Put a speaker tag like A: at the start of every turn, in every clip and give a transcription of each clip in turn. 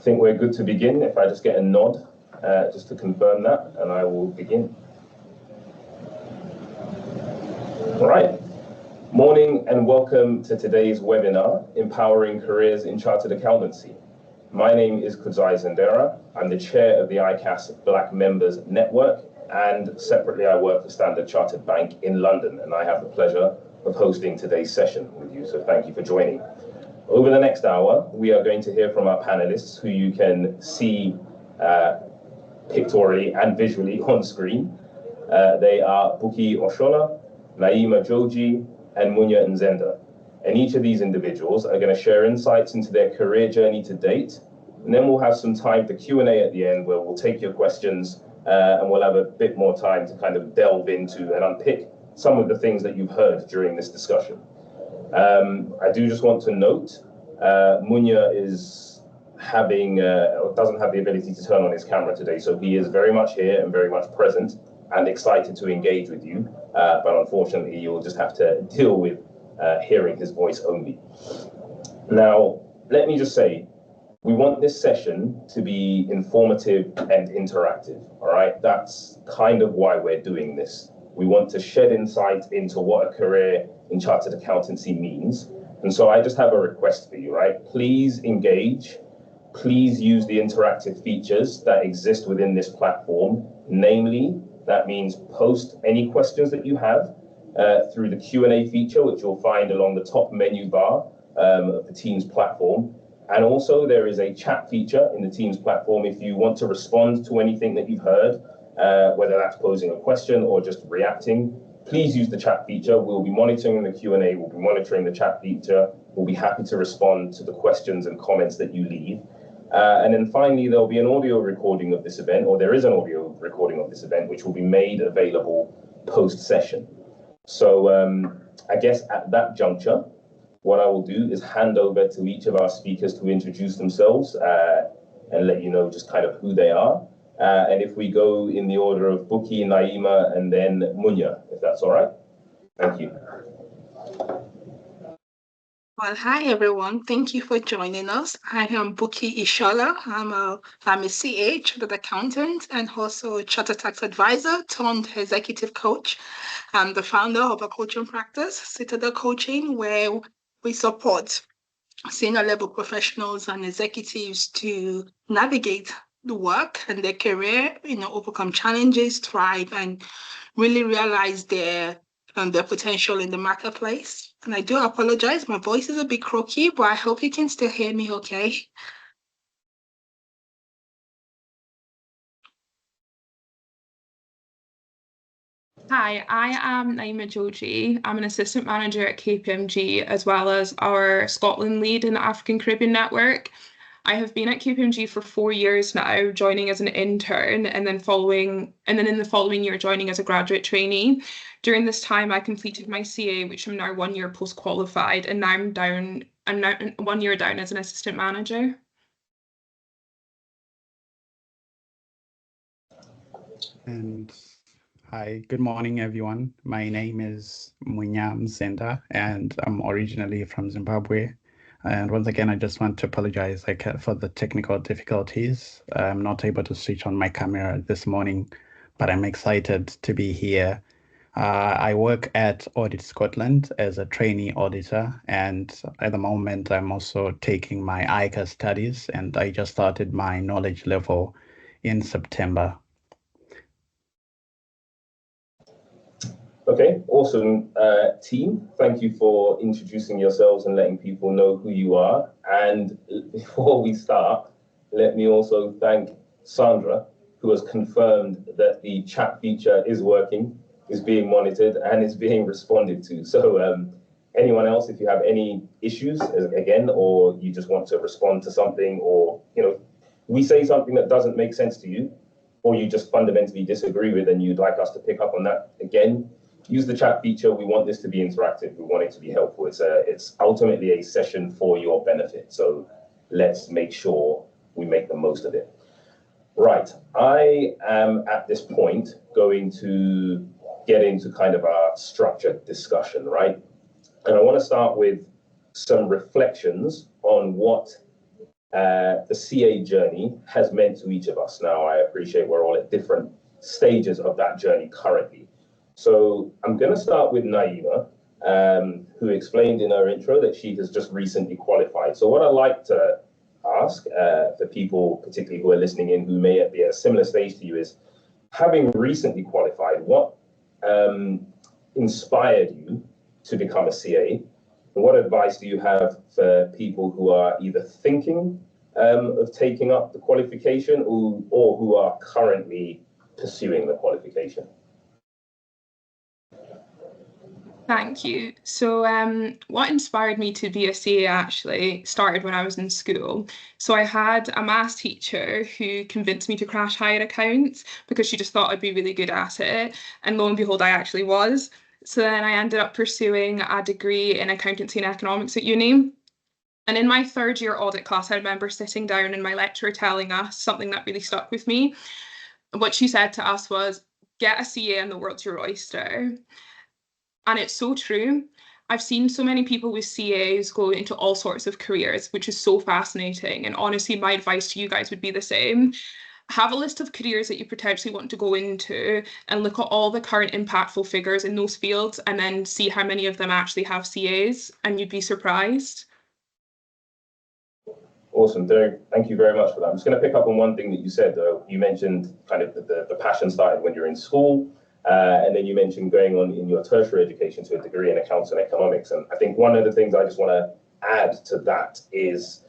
A: think we're good to begin. If I just get a nod, just to confirm that, and I will begin. All right. Morning and welcome to today's webinar, Empowering Careers in Chartered Accountancy. My name is Kudzai Zendera. I'm the chair of the ICAS Black Members Network, and separately I work for Standard Chartered Bank in London, and I have the pleasure of hosting today's session with you, so thank you for joining. Over the next hour, we are going to hear from our panelists, who you can see pictorially and visually on screen. They are Buki Oshola, Naima Joji, and Munya Nzenda. And each of these individuals are going to share insights into their career journey to date. And then we'll have some time for Q&A at the end, where we'll take your questions and we'll have a bit more time to kind of delve into and unpick some of the things that you've heard during this discussion. I do just want to note, Munya is doesn't have the ability to turn on his camera today, so he is very much here and very much present and excited to engage with you, but unfortunately you'll just have to deal with hearing his voice only. Now, let me just say, we want this session to be informative and interactive, all right? That's kind of why we're doing this. We want to shed insight into what a career in chartered accountancy means. And so I just have a request for you, right? Please engage. Please use the interactive features that exist within this platform. Namely, that means post any questions that you have through the Q&A feature, which you'll find along the top menu bar of the Teams platform. And also there is a chat feature in the Teams platform if you want to respond to anything that you've heard, whether that's posing a question or just reacting. Please use the chat feature. We'll be monitoring the Q&A, we'll be monitoring the chat feature. We'll be happy to respond to the questions and comments that you leave. And then finally, there'll be an audio recording of this event, or there is an audio recording of this event, which will be made available post-session. So I guess at that juncture, what I will do is hand over to each of our speakers to introduce themselves and let you know just kind of who they are. And if we go in the order of Buki, Naima, and then Munya, if that's all right. Thank you.
B: Well, hi, everyone. Thank you for joining us. I am Buki Ishola. I'm a CA, chartered accountant, and also a chartered tax advisor turned executive coach. I'm the founder of a coaching practice, Citadel Coaching, where we support senior level professionals and executives to navigate the work and their career, overcome challenges, thrive, and really realize their potential in the marketplace. And I do apologize, my voice is a bit croaky, but I hope you can still hear me okay.
C: Hi, I am Naima Joji. I'm an assistant manager at KPMG, as well as our Scotland lead in the African Caribbean network. I have been at KPMG for 4 years now, joining as an intern, and then in the following year joining as a graduate trainee. During this time, I completed my CA, which I'm now 1 year post-qualified, and now I'm now 1 year down as an assistant manager.
D: And hi, good morning, everyone. My name is Munya Nzenda, and I'm originally from Zimbabwe. And once again, I just want to apologize for the technical difficulties. I'm not able to switch on my camera this morning, but I'm excited to be here. I work at Audit Scotland as a trainee auditor, and at the moment, I'm also taking my ICAS studies, and I just started my knowledge level in September.
A: Okay, awesome, team. Thank you for introducing yourselves and letting people know who you are. And before we start, let me also thank Sandra, who has confirmed that the chat feature is working, is being monitored, and is being responded to. So anyone else, if you have any issues, again, or you just want to respond to something, or we say something that doesn't make sense to you, or you just fundamentally disagree with and you'd like us to pick up on that, again, use the chat feature. We want this to be interactive. We want it to be helpful. It's ultimately a session for your benefit. So let's make sure we make the most of it. Right, I am at this point going to get into kind of a structured discussion, right? And I want to start with some reflections on what the CA journey has meant to each of us. Now, I appreciate we're all at different stages of that journey currently. So I'm going to start with Naima, who explained in her intro that she has just recently qualified. So what I'd like to ask for people, particularly who are listening in, who may be at a similar stage to you, is having recently qualified, what inspired you to become a CA? And what advice do you have for people who are either thinking of taking up the qualification or who are currently pursuing the qualification?
C: Thank you. So what inspired me to be a CA actually started when I was in school. So I had a maths teacher who convinced me to crash higher accounts because she just thought I'd be really good at it. And lo and behold, I actually was. So then I ended up pursuing a degree in accountancy and economics at uni. And in my third year audit class, I remember sitting down and my lecturer telling us something that really stuck with me. What she said to us was, get a CA and the world's your oyster. And it's so true. I've seen so many people with CAs go into all sorts of careers, which is so fascinating. And honestly, my advice to you guys would be the same. Have a list of careers that you potentially want to go into and look at all the current impactful figures in those fields and then see how many of them actually have CAs, and you'd be surprised.
A: Awesome, Derek. Thank you very much for that. I'm just going to pick up on one thing that you said, though. You mentioned kind of the passion started when you're in school. And then you mentioned going on in your tertiary education to a degree in accounts and economics. And I think one of the things I just want to add to that is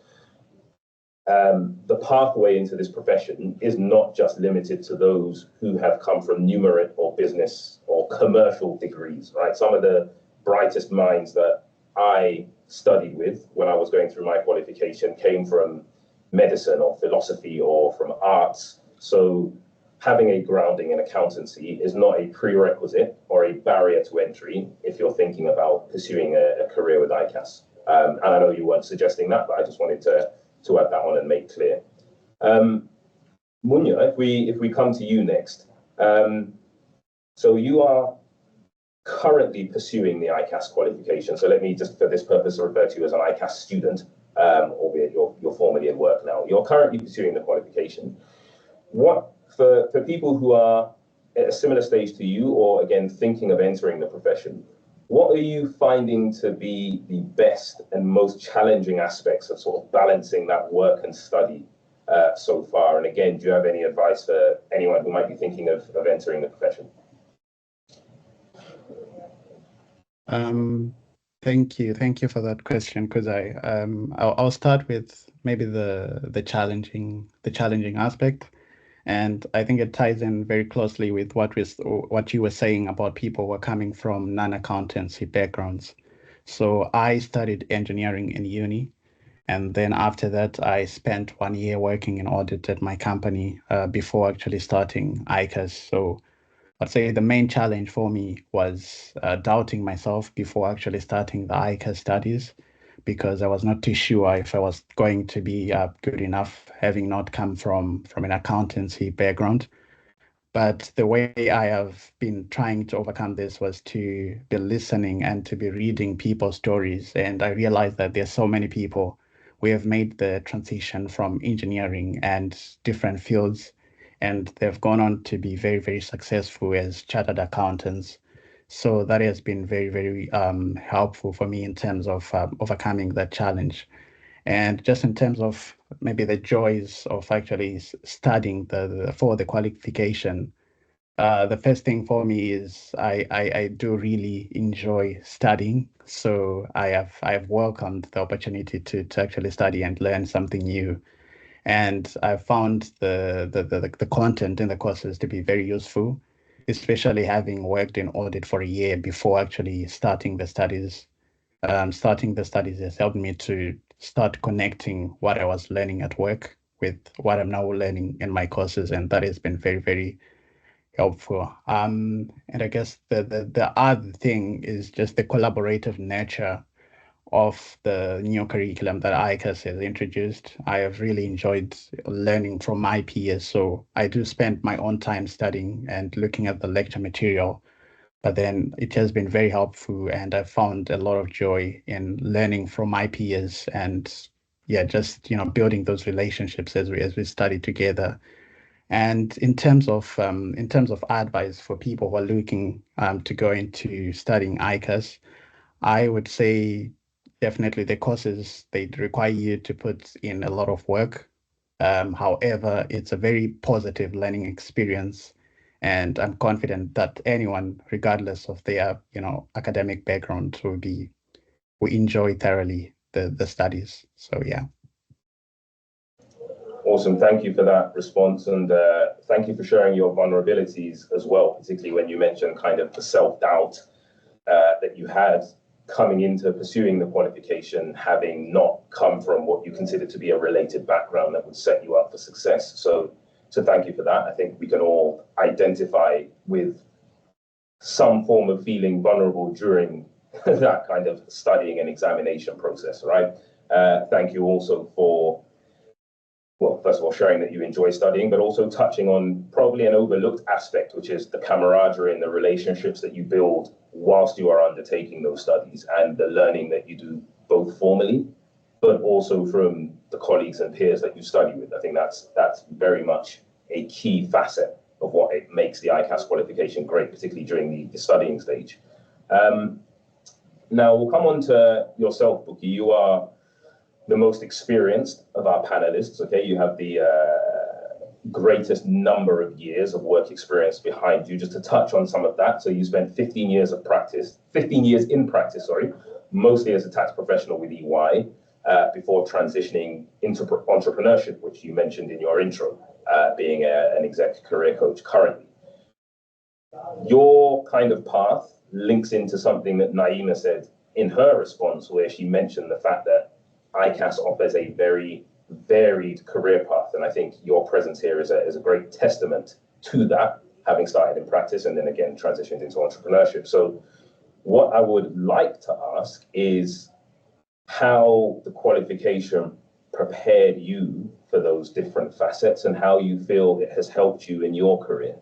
A: the pathway into this profession is not just limited to those who have come from numerate or business or commercial degrees, right? Some of the brightest minds that I studied with when I was going through my qualification came from medicine or philosophy or from arts. So having a grounding in accountancy is not a prerequisite or a barrier to entry if you're thinking about pursuing a career with ICAS. And I know you weren't suggesting that, but I just wanted to add that on and make clear. Munya, if we come to you next, so you are currently pursuing the ICAS qualification. So let me just, for this purpose, refer to you as an ICAS student, albeit you're formally in work now. You're currently pursuing the qualification. What for people who are at a similar stage to you, or again thinking of entering the profession, what are you finding to be the best and most challenging aspects of sort of balancing that work and study so far? And again, do you have any advice for anyone who might be thinking of entering the profession?
D: Thank you for that question, because I'll start with maybe the challenging aspect. And I think it ties in very closely with what you were saying about people who are coming from non-accountancy backgrounds. So I studied engineering in uni, and then after that, I spent 1 year working in audit at my company before actually starting ICAS. So I'd say the main challenge for me was doubting myself before actually starting the ICAS studies, because I was not too sure if I was going to be good enough, having not come from an accountancy background. But the way I have been trying to overcome this was to be listening and to be reading people's stories. And I realized that there's so many people who have made the transition from engineering and different fields, and they've gone on to be very, very successful as chartered accountants. So that has been very, very helpful for me in terms of overcoming that challenge. And just in terms of maybe the joys of actually studying for the qualification, the first thing for me is I do really enjoy studying. So I have welcomed the opportunity to actually study and learn something new. And I've found the content in the courses to be very useful, especially having worked in audit for a year before actually starting the studies. Starting the studies has helped me to start connecting what I was learning at work with what I'm now learning in my courses, and that has been very, very helpful. And I guess the other thing is just the collaborative nature of the new curriculum that ICAS has introduced. I have really enjoyed learning from my peers. So I do spend my own time studying and looking at the lecture material, but then it has been very helpful, and I found a lot of joy in learning from my peers and yeah, just building those relationships as we study together. And in terms of advice for people who are looking to go into studying ICAS, I would say definitely the courses, they require you to put in a lot of work. However, it's a very positive learning experience, and I'm confident that anyone, regardless of their academic background, will enjoy thoroughly the studies. So yeah.
A: Awesome. Thank you for that response, and thank you for sharing your vulnerabilities as well, particularly when you mentioned kind of the self-doubt that you had coming into pursuing the qualification, having not come from what you consider to be a related background that would set you up for success. So thank you for that. I think we can all identify with some form of feeling vulnerable during that kind of studying and examination process, right? Thank you also for, well, first of all, sharing that you enjoy studying, but also touching on probably an overlooked aspect, which is the camaraderie and the relationships that you build whilst you are undertaking those studies, and the learning that you do both formally, but also from the colleagues and peers that you study with. I think that's very much a key facet of what it makes the ICAS qualification great, particularly during the studying stage. Now we'll come on to yourself, Buki. You are the most experienced of our panelists, okay? You have the greatest number of years of work experience behind you. Just to touch on some of that, so you spent 15 years in practice, mostly as a tax professional with EY, before transitioning into entrepreneurship, which you mentioned in your intro, being an exec career coach currently. Your kind of path links into something that Naima said in her response, where she mentioned the fact that ICAS offers a very varied career path, and I think your presence here is a great testament to that, having started in practice and then again transitioned into entrepreneurship. So what I would like to ask is how the qualification prepared you for those different facets and how you feel it has helped you in your career.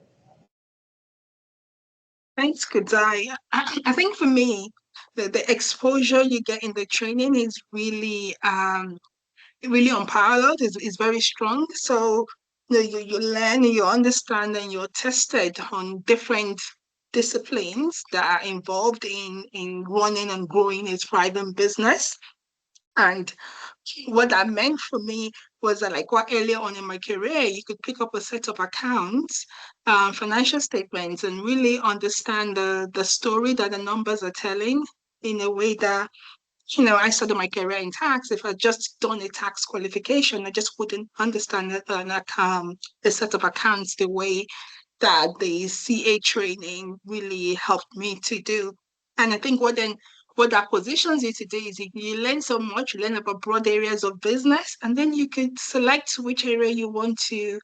B: Thanks, Kudai. I think for me, the exposure you get in the training is really really unparalleled, is very strong. So you learn, you understand, and you're tested on different disciplines that are involved in running and growing a thriving business. And what that meant for me was that, like, what earlier on in my career, you could pick up a set of accounts, financial statements, and really understand the story that the numbers are telling in a way that, I started my career in tax. If I'd just done a tax qualification, I just wouldn't understand a set of accounts the way that the CA training really helped me to do. And I think what that positions you to do is you learn so much, you learn about broad areas of business, and then you could select which area you want to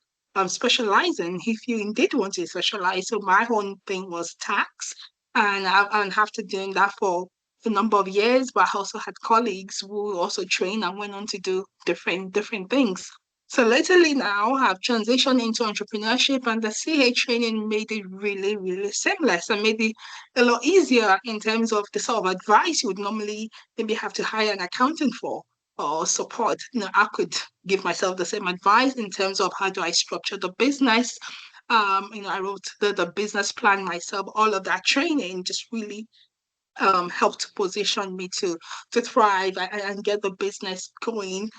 B: specialize in if you indeed want to specialize. So my own thing was tax, and after doing that for a number of years, but I also had colleagues who also trained and went on to do different things. So lately now, I've transitioned into entrepreneurship, and the CA training made it really, really seamless and made it a lot easier in terms of the sort of advice you would normally maybe have to hire an accountant for or support. I could give myself the same advice in terms of how do I structure the business. I wrote the business plan myself. All of that training just really helped position me to thrive and get the business going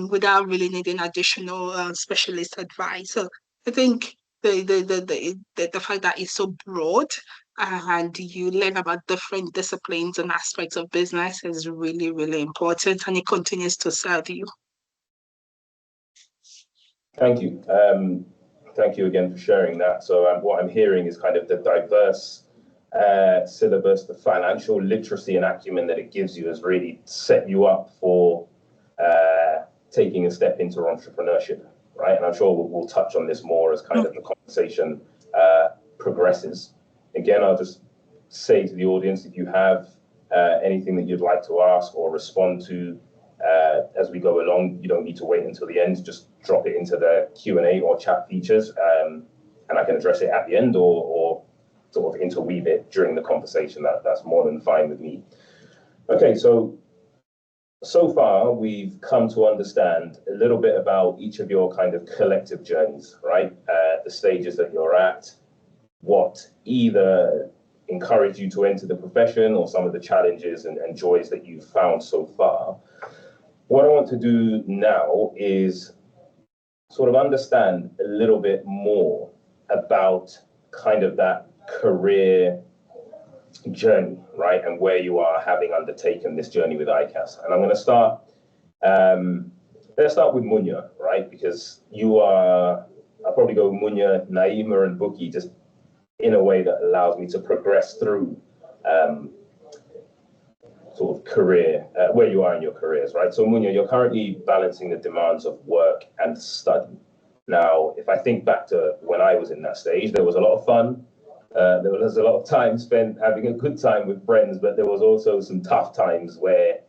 B: without really needing additional specialist advice. So I think the fact that it's so broad and you learn about different disciplines and aspects of business is really, really important, and it continues to serve you.
A: Thank you. Thank you again for sharing that. So what I'm hearing is kind of the diverse syllabus, the financial literacy and acumen that it gives you has really set you up for taking a step into entrepreneurship, right? And I'm sure we'll touch on this more as kind of the conversation progresses. Again, I'll just say to the audience, if you have anything that you'd like to ask or respond to as we go along, you don't need to wait until the end. Just drop it into the Q&A or chat features, and I can address it at the end or sort of interweave it during the conversation. That's more than fine with me. Okay, so so far, we've come to understand a little bit about each of your kind of collective journeys, right? The stages that you're at, what either encouraged you to enter the profession or some of the challenges and joys that you've found so far. What I want to do now is sort of understand a little bit more about kind of that career journey, right? And where you are having undertaken this journey with ICAS. And I'm going to start, let's start with Munya, right? Because you are, I'll probably go Munya, Naima, and Buki just in a way that allows me to progress through sort of career, where you are in your careers, right? So Munya, you're currently balancing the demands of work and study. Now, if I think back to when I was in that stage, there was a lot of fun. There was a lot of time spent having a good time with friends, but there was also some tough times where,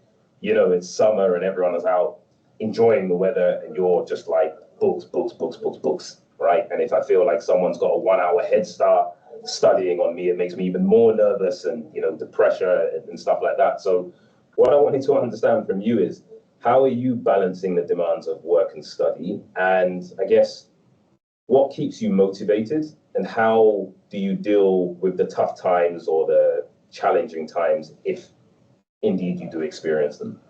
A: you know, it's summer and everyone is out enjoying the weather and you're just like books, books, books, books, books, right? And if I feel like someone's got a 1 hour head start studying on me, it makes me even more nervous and, you know, the pressure and stuff like that. So what I wanted to understand from you is, how are you balancing the demands of work and study? And I guess, what keeps you motivated and how do you deal with the tough times or the challenging times if indeed you do experience them?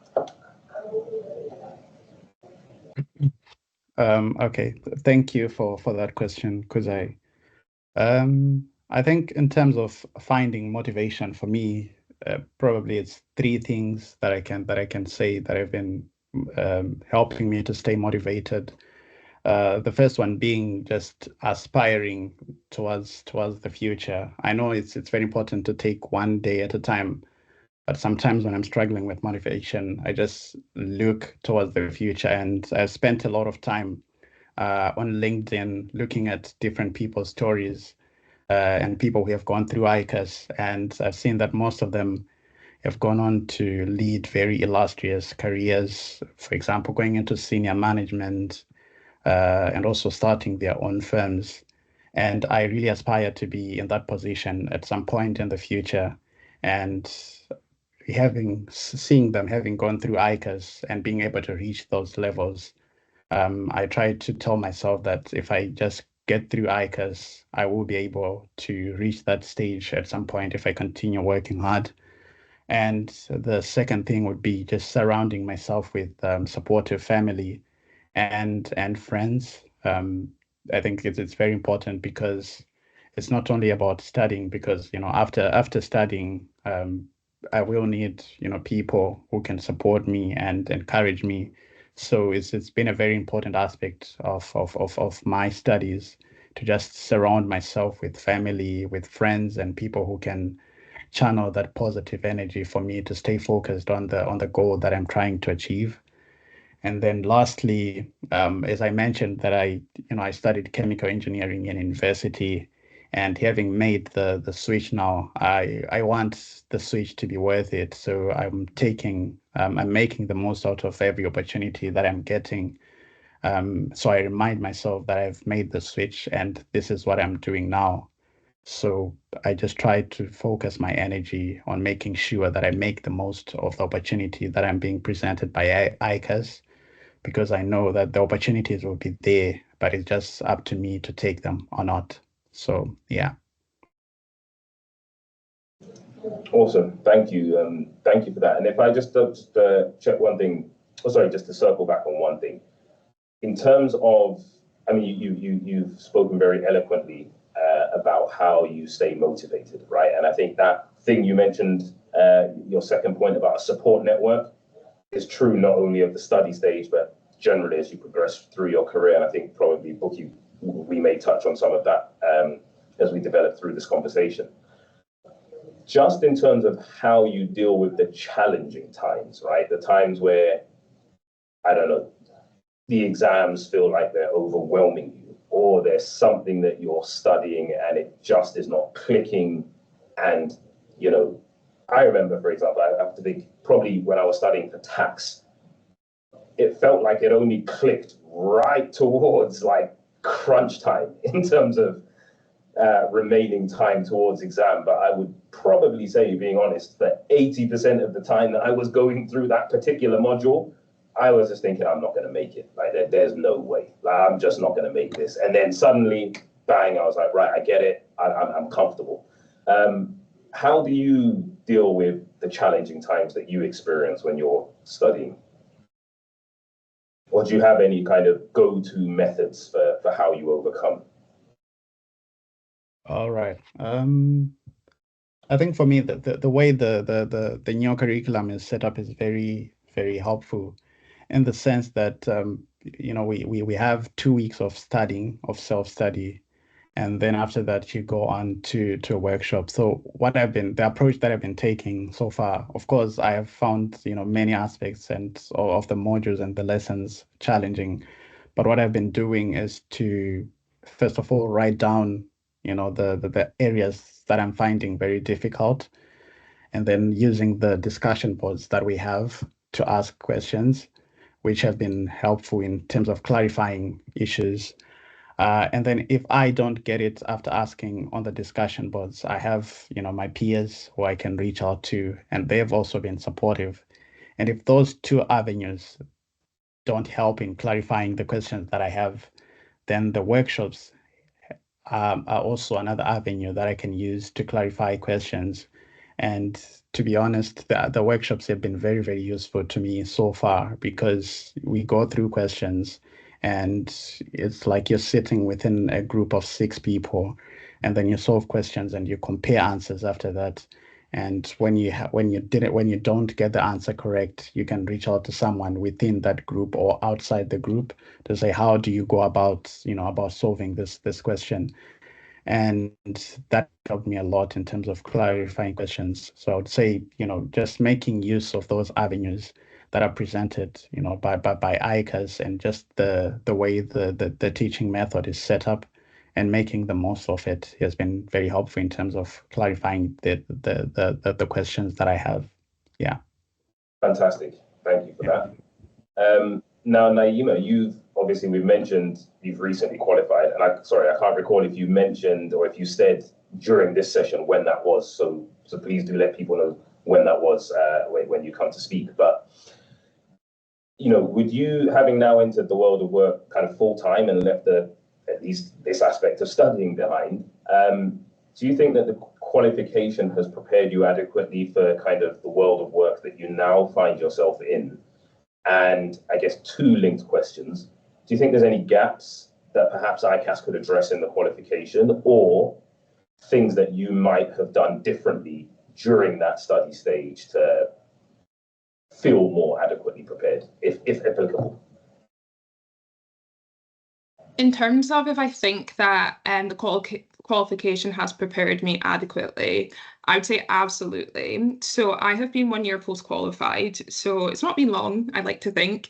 D: Okay, thank you for that question, because I think in terms of finding motivation for me, probably it's three things that I can say that have been helping me to stay motivated. The first one being just aspiring towards the future. I know it's very important to take one day at a time, but sometimes when I'm struggling with motivation, I just look towards the future. And I've spent a lot of time on LinkedIn looking at different people's stories and people who have gone through ICAS. And I've seen that most of them have gone on to lead very illustrious careers, for example, going into senior management and also starting their own firms. And I really aspire to be in that position at some point in the future. And seeing them having gone through ICAS and being able to reach those levels, I try to tell myself that if I just get through ICAS, I will be able to reach that stage at some point if I continue working hard. And the second thing would be just surrounding myself with supportive family and friends. I think it's very important because it's not only about studying, because, you know, after studying, I will need, you know, people who can support me and encourage me. So it's been a very important aspect of my studies to just surround myself with family, with friends, and people who can channel that positive energy for me to stay focused on the goal that I'm trying to achieve. And then lastly, as I mentioned that I studied chemical engineering in university, and having made the switch now, I want the switch to be worth it. So I'm making the most out of every opportunity that I'm getting. So I remind myself that I've made the switch and this is what I'm doing now. So I just try to focus my energy on making sure that I make the most of the opportunity that I'm being presented by ICAS, because I know that the opportunities will be there, but it's just up to me to take them or not. So, yeah.
A: Awesome. Thank you. Thank you for that. And if I just check one thing, just to circle back on one thing. In terms of, I mean, you've spoken very eloquently about how you stay motivated, right? And I think that thing you mentioned, your second point about a support network, is true not only of the study stage, but generally as you progress through your career. And I think probably, Buki, we may touch on some of that as we develop through this conversation. Just in terms of how you deal with the challenging times, right? The times where, I don't know, the exams feel like they're overwhelming you, or there's something that you're studying and it just is not clicking. And, you know, I remember, for example, I have to think, probably when I was studying for tax, it felt like it only clicked right towards like crunch time in terms of remaining time towards exam, but I would probably say, being honest, that 80% of the time that I was going through that particular module, I was just thinking, I'm not going to make it. Like, there's no way. Like, I'm just not going to make this. And then suddenly, bang, I was like, right, I get it. I'm comfortable. How do you deal with the challenging times that you experience when you're studying? Or do you have any kind of go-to methods for how you overcome?
D: All right. I think for me, the way the new curriculum is set up is very, very helpful, in the sense that we have 2 weeks of studying, of self-study, and then after that you go on to a workshop. So the approach that I've been taking so far, of course, I have found many aspects of the modules and the lessons challenging, but what I've been doing is to first of all write down the areas that I'm finding very difficult, and then using the discussion boards that we have to ask questions, which have been helpful in terms of clarifying issues. And then if I don't get it after asking on the discussion boards, I have, my peers who I can reach out to, and they've also been supportive. And if those two avenues don't help in clarifying the questions that I have, then the workshops are also another avenue that I can use to clarify questions. And to be honest, the workshops have been very, very useful to me so far, because we go through questions and it's like you're sitting within a group of 6 people, and then you solve questions and you compare answers after that. And when you don't get the answer correct, you can reach out to someone within that group or outside the group to say, how do you go about solving this question? And that helped me a lot in terms of clarifying questions. So I would say, just making use of those avenues that are presented, by ICAS, and just the way the teaching method is set up, and making the most of it has been very helpful in terms of clarifying the questions that I have. Yeah.
A: Fantastic. Thank you for that. Now, Naima, we've mentioned you've recently qualified, and I can't recall if you mentioned or if you said during this session when that was. So please do let people know when that was, when you come to speak. But with you having now entered the world of work kind of full time and left at least this aspect of studying behind, do you think that the qualification has prepared you adequately for kind of the world of work that you now find yourself in? And I guess 2 linked questions. Do you think there's any gaps that perhaps ICAS could address in the qualification, or things that you might have done differently during that study stage to feel more adequately prepared, if applicable?
C: In terms of if I think that the qualification has prepared me adequately, I would say absolutely. So I have been 1 year post-qualified, so it's not been long, I like to think,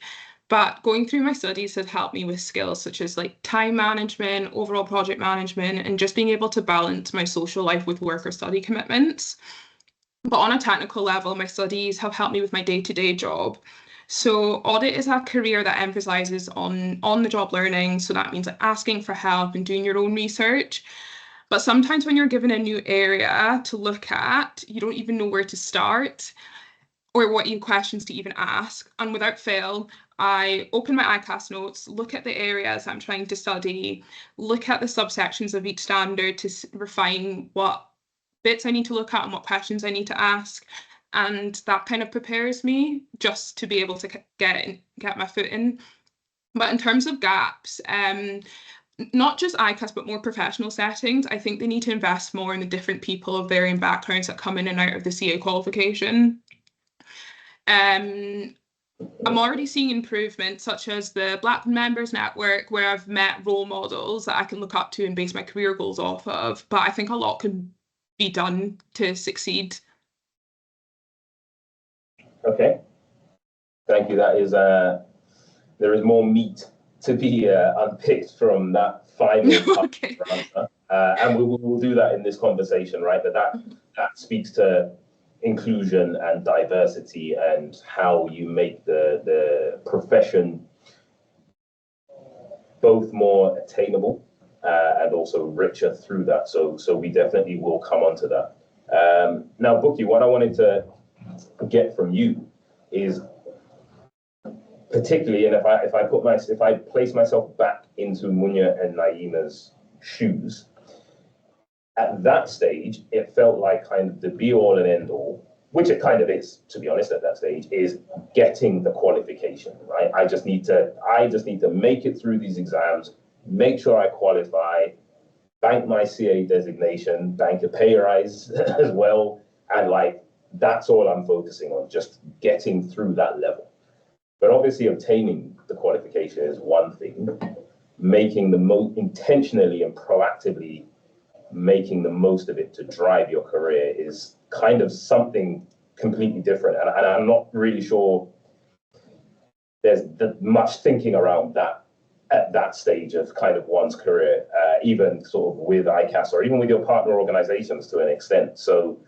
C: but going through my studies has helped me with skills such as like time management, overall project management, and just being able to balance my social life with work or study commitments. But on a technical level, my studies have helped me with my day-to-day job. So audit is a career that emphasizes on-the-job learning. So that means like asking for help and doing your own research. But sometimes when you're given a new area to look at, you don't even know where to start or what questions to even ask. And without fail, I open my ICAS notes, look at the areas I'm trying to study, look at the subsections of each standard to refine what bits I need to look at and what questions I need to ask. And that kind of prepares me just to be able to get my foot in. But in terms of gaps, not just ICAS, but more professional settings, I think they need to invest more in the different people of varying backgrounds that come in and out of the CA qualification. I'm already seeing improvements, such as the Black Members Network, where I've met role models that I can look up to and base my career goals off of. But I think a lot can be done to succeed.
A: Okay, thank you. That is there is more meat to be unpicked from that final
C: Okay.
A: answer, and we'll do that in this conversation, right? But that speaks to inclusion and diversity and how you make the profession both more attainable and also richer through that. So we definitely will come onto that. Now, Buki, what I wanted to get from you is, particularly, and if I place myself back into Munya and Naima's shoes, at that stage, it felt like kind of the be all and end all, which it kind of is, to be honest, at that stage, is getting the qualification, right? I just need to make it through these exams, make sure I qualify, bank my CA designation, bank a pay rise as well, and like that's all I'm focusing on, just getting through that level. But obviously obtaining the qualification is one thing, making the most intentionally and proactively making the most of it to drive your career is kind of something completely different. And I'm not really sure there's much thinking around that at that stage of kind of one's career, even sort of with ICAS or even with your partner organizations to an extent. So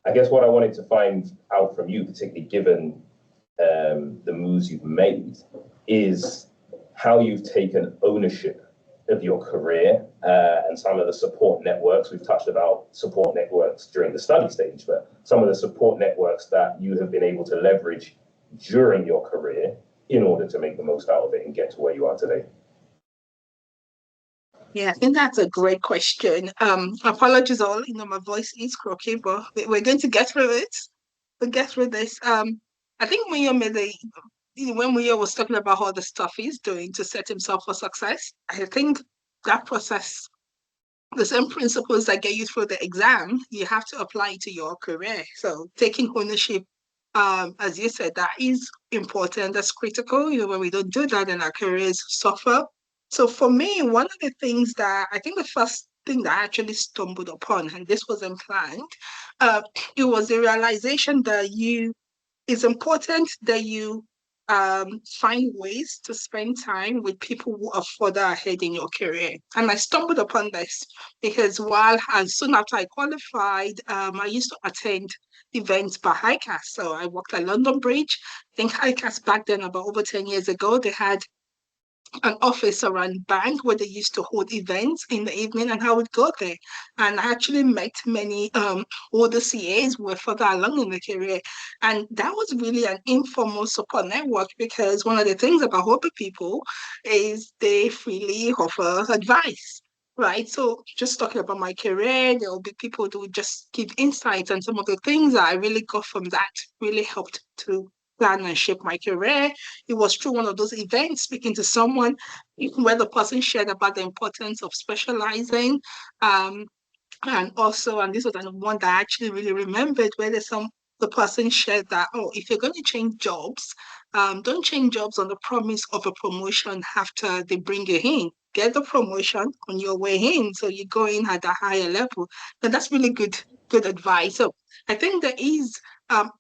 A: I guess what I wanted to find out from you, particularly given the moves you've made, is how you've taken ownership of your career and some of the support networks. We've touched about support networks during the study stage, but some of the support networks that you have been able to leverage during your career in order to make the most out of it and get to where you are today.
B: Yeah, I think that's a great question. Apologies all, my voice is croaky, but we're going to get through it. We'll get through this. I think when Munya was talking about all the stuff he's doing to set himself for success, I think that process, the same principles that get you through the exam, you have to apply to your career. So taking ownership, as you said, that is important, that's critical. When we don't do that, then our careers suffer. So for me, one of the things that I think the first thing that I actually stumbled upon, and this wasn't planned, it was the realization that it's important that you find ways to spend time with people who are further ahead in your career. And I stumbled upon this because soon after I qualified, I used to attend events by ICAS. So I worked at London Bridge. I think ICAS back then, about over 10 years ago, they had an office around bank where they used to hold events in the evening, and I would go there. And I actually met many older CAs who were further along in the career. And that was really an informal support network, because one of the things about older people is they freely offer advice. Right. So just talking about my career, there will be people who would just give insights, and some of the things that I really got from that really helped to plan and shape my career. It was through one of those events, speaking to someone where the person shared about the importance of specializing. And this was one that I actually really remembered, where the person shared that, if you're going to change jobs, don't change jobs on the promise of a promotion after they bring you in. Get the promotion on your way in, so you go in at a higher level. And that's really good advice. So I think there is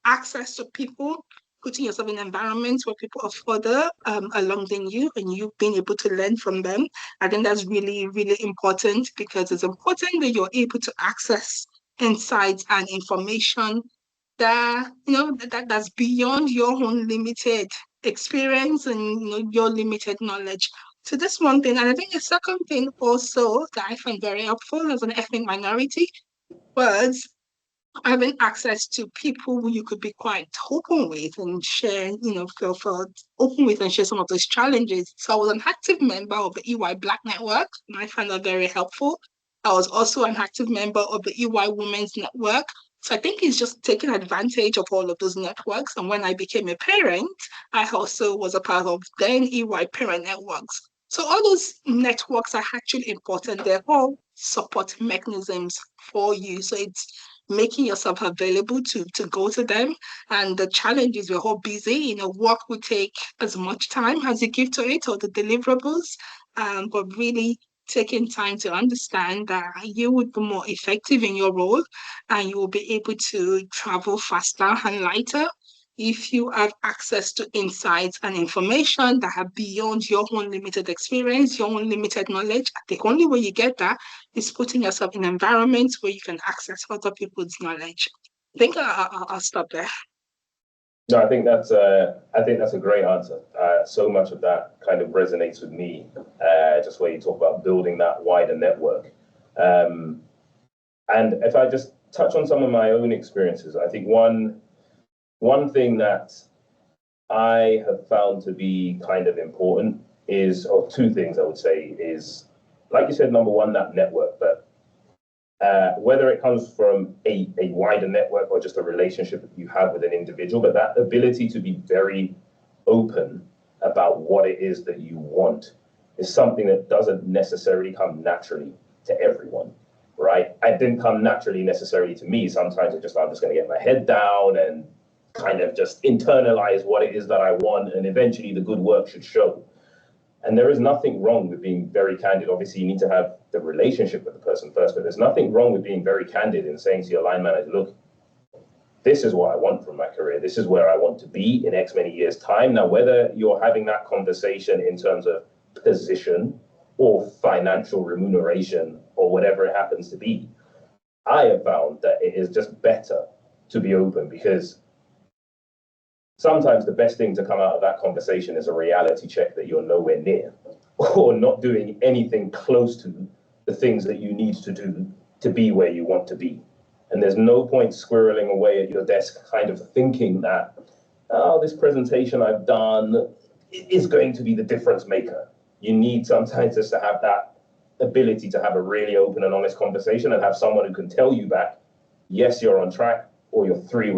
B: access to people, putting yourself in environments where people are further along than you, and you being able to learn from them. I think that's really, really important, because it's important that you're able to access insights and information that's beyond your own limited experience and your limited knowledge. So that's one thing. And I think the second thing also that I find very helpful as an ethnic minority was having access to people who you could be quite open with and share, feel open with and share some of those challenges. So I was an active member of the EY Black Network, and I found that very helpful. I was also an active member of the EY Women's Network. So I think it's just taking advantage of all of those networks. And when I became a parent, I also was a part of then EY Parent Networks. So all those networks are actually important. They're all support mechanisms for you. So it's making yourself available to go to them. And the challenge is we're all busy. Work will take as much time as you give to it, or the deliverables, but really taking time to understand that you would be more effective in your role, and you will be able to travel faster and lighter if you have access to insights and information that are beyond your own limited experience, your own limited knowledge. The only way you get that is putting yourself in environments where you can access other people's knowledge. I think I'll stop there.
A: No, I think that's a great answer. So much of that kind of resonates with me, just where you talk about building that wider network. And if I just touch on some of my own experiences, I think one thing that I have found to be kind of important is, or two things I would say is, like you said, number one, that network, but whether it comes from a wider network or just a relationship that you have with an individual, but that ability to be very open about what it is that you want is something that doesn't necessarily come naturally to everyone, right? It didn't come naturally necessarily to me. Sometimes I'm just going to get my head down and kind of just internalize what it is that I want, and eventually the good work should show. And there is nothing wrong with being very candid. Obviously, you need to have the relationship with the person first, but there's nothing wrong with being very candid and saying to your line manager, look, this is what I want from my career. This is where I want to be in X many years' time. Now, whether you're having that conversation in terms of position or financial remuneration or whatever it happens to be, I have found that it is just better to be open, because sometimes the best thing to come out of that conversation is a reality check that you're nowhere near or not doing anything close to the things that you need to do to be where you want to be. And there's no point squirreling away at your desk kind of thinking that, oh, this presentation I've done is going to be the difference maker. You need sometimes just to have that ability to have a really open and honest conversation and have someone who can tell you back, yes, you're on track, or you're 3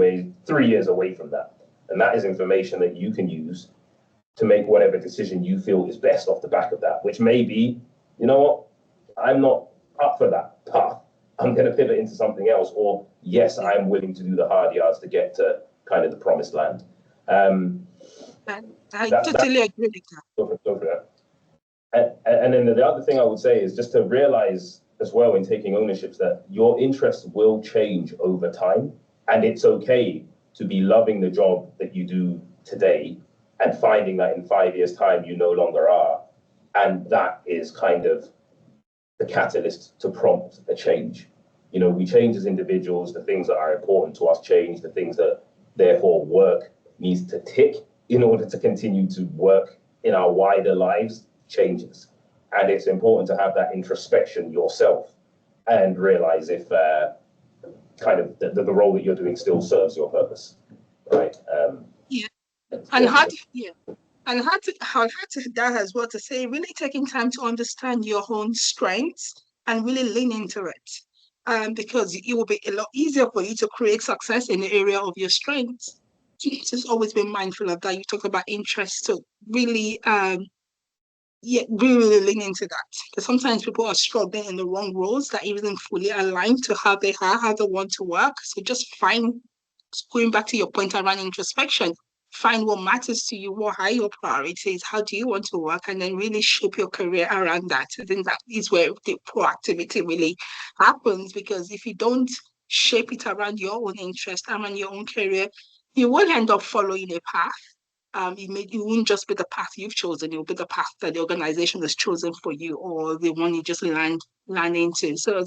A: years away from that. And that is information that you can use to make whatever decision you feel is best off the back of that, which may be, you know what, I'm not up for that path. I'm going to pivot into something else. Or, yes, I'm willing to do the hard yards to get to kind of the promised land.
B: I totally agree with that.
A: Go for that. And then the other thing I would say is just to realize as well in taking ownership that your interests will change over time. And it's okay to be loving the job that you do today and finding that in 5 years' time you no longer are. And that is kind of the catalyst to prompt a change. You know, we change as individuals, the things that are important to us change, the things that therefore work needs to tick in order to continue to work in our wider lives changes. And it's important to have that introspection yourself and realize if kind of the role that you're doing still serves your purpose, right?
B: Yeah, and how to that as well, to say really taking time to understand your own strengths and really lean into it, because it will be a lot easier for you to create success in the area of your strengths. Just always be mindful of that. You talk about interest, so really really lean into that, because sometimes people are struggling in the wrong roles that isn't fully aligned to how they want to work. So just find, going back to your point around introspection, find what matters to you, what are your priorities, how do you want to work, and then really shape your career around that. I think that is where the proactivity really happens, because if you don't shape it around your own interest, around your own career, you will end up following a path. It won't just be the path you've chosen, it will be the path that the organization has chosen for you, or the one you just land into. So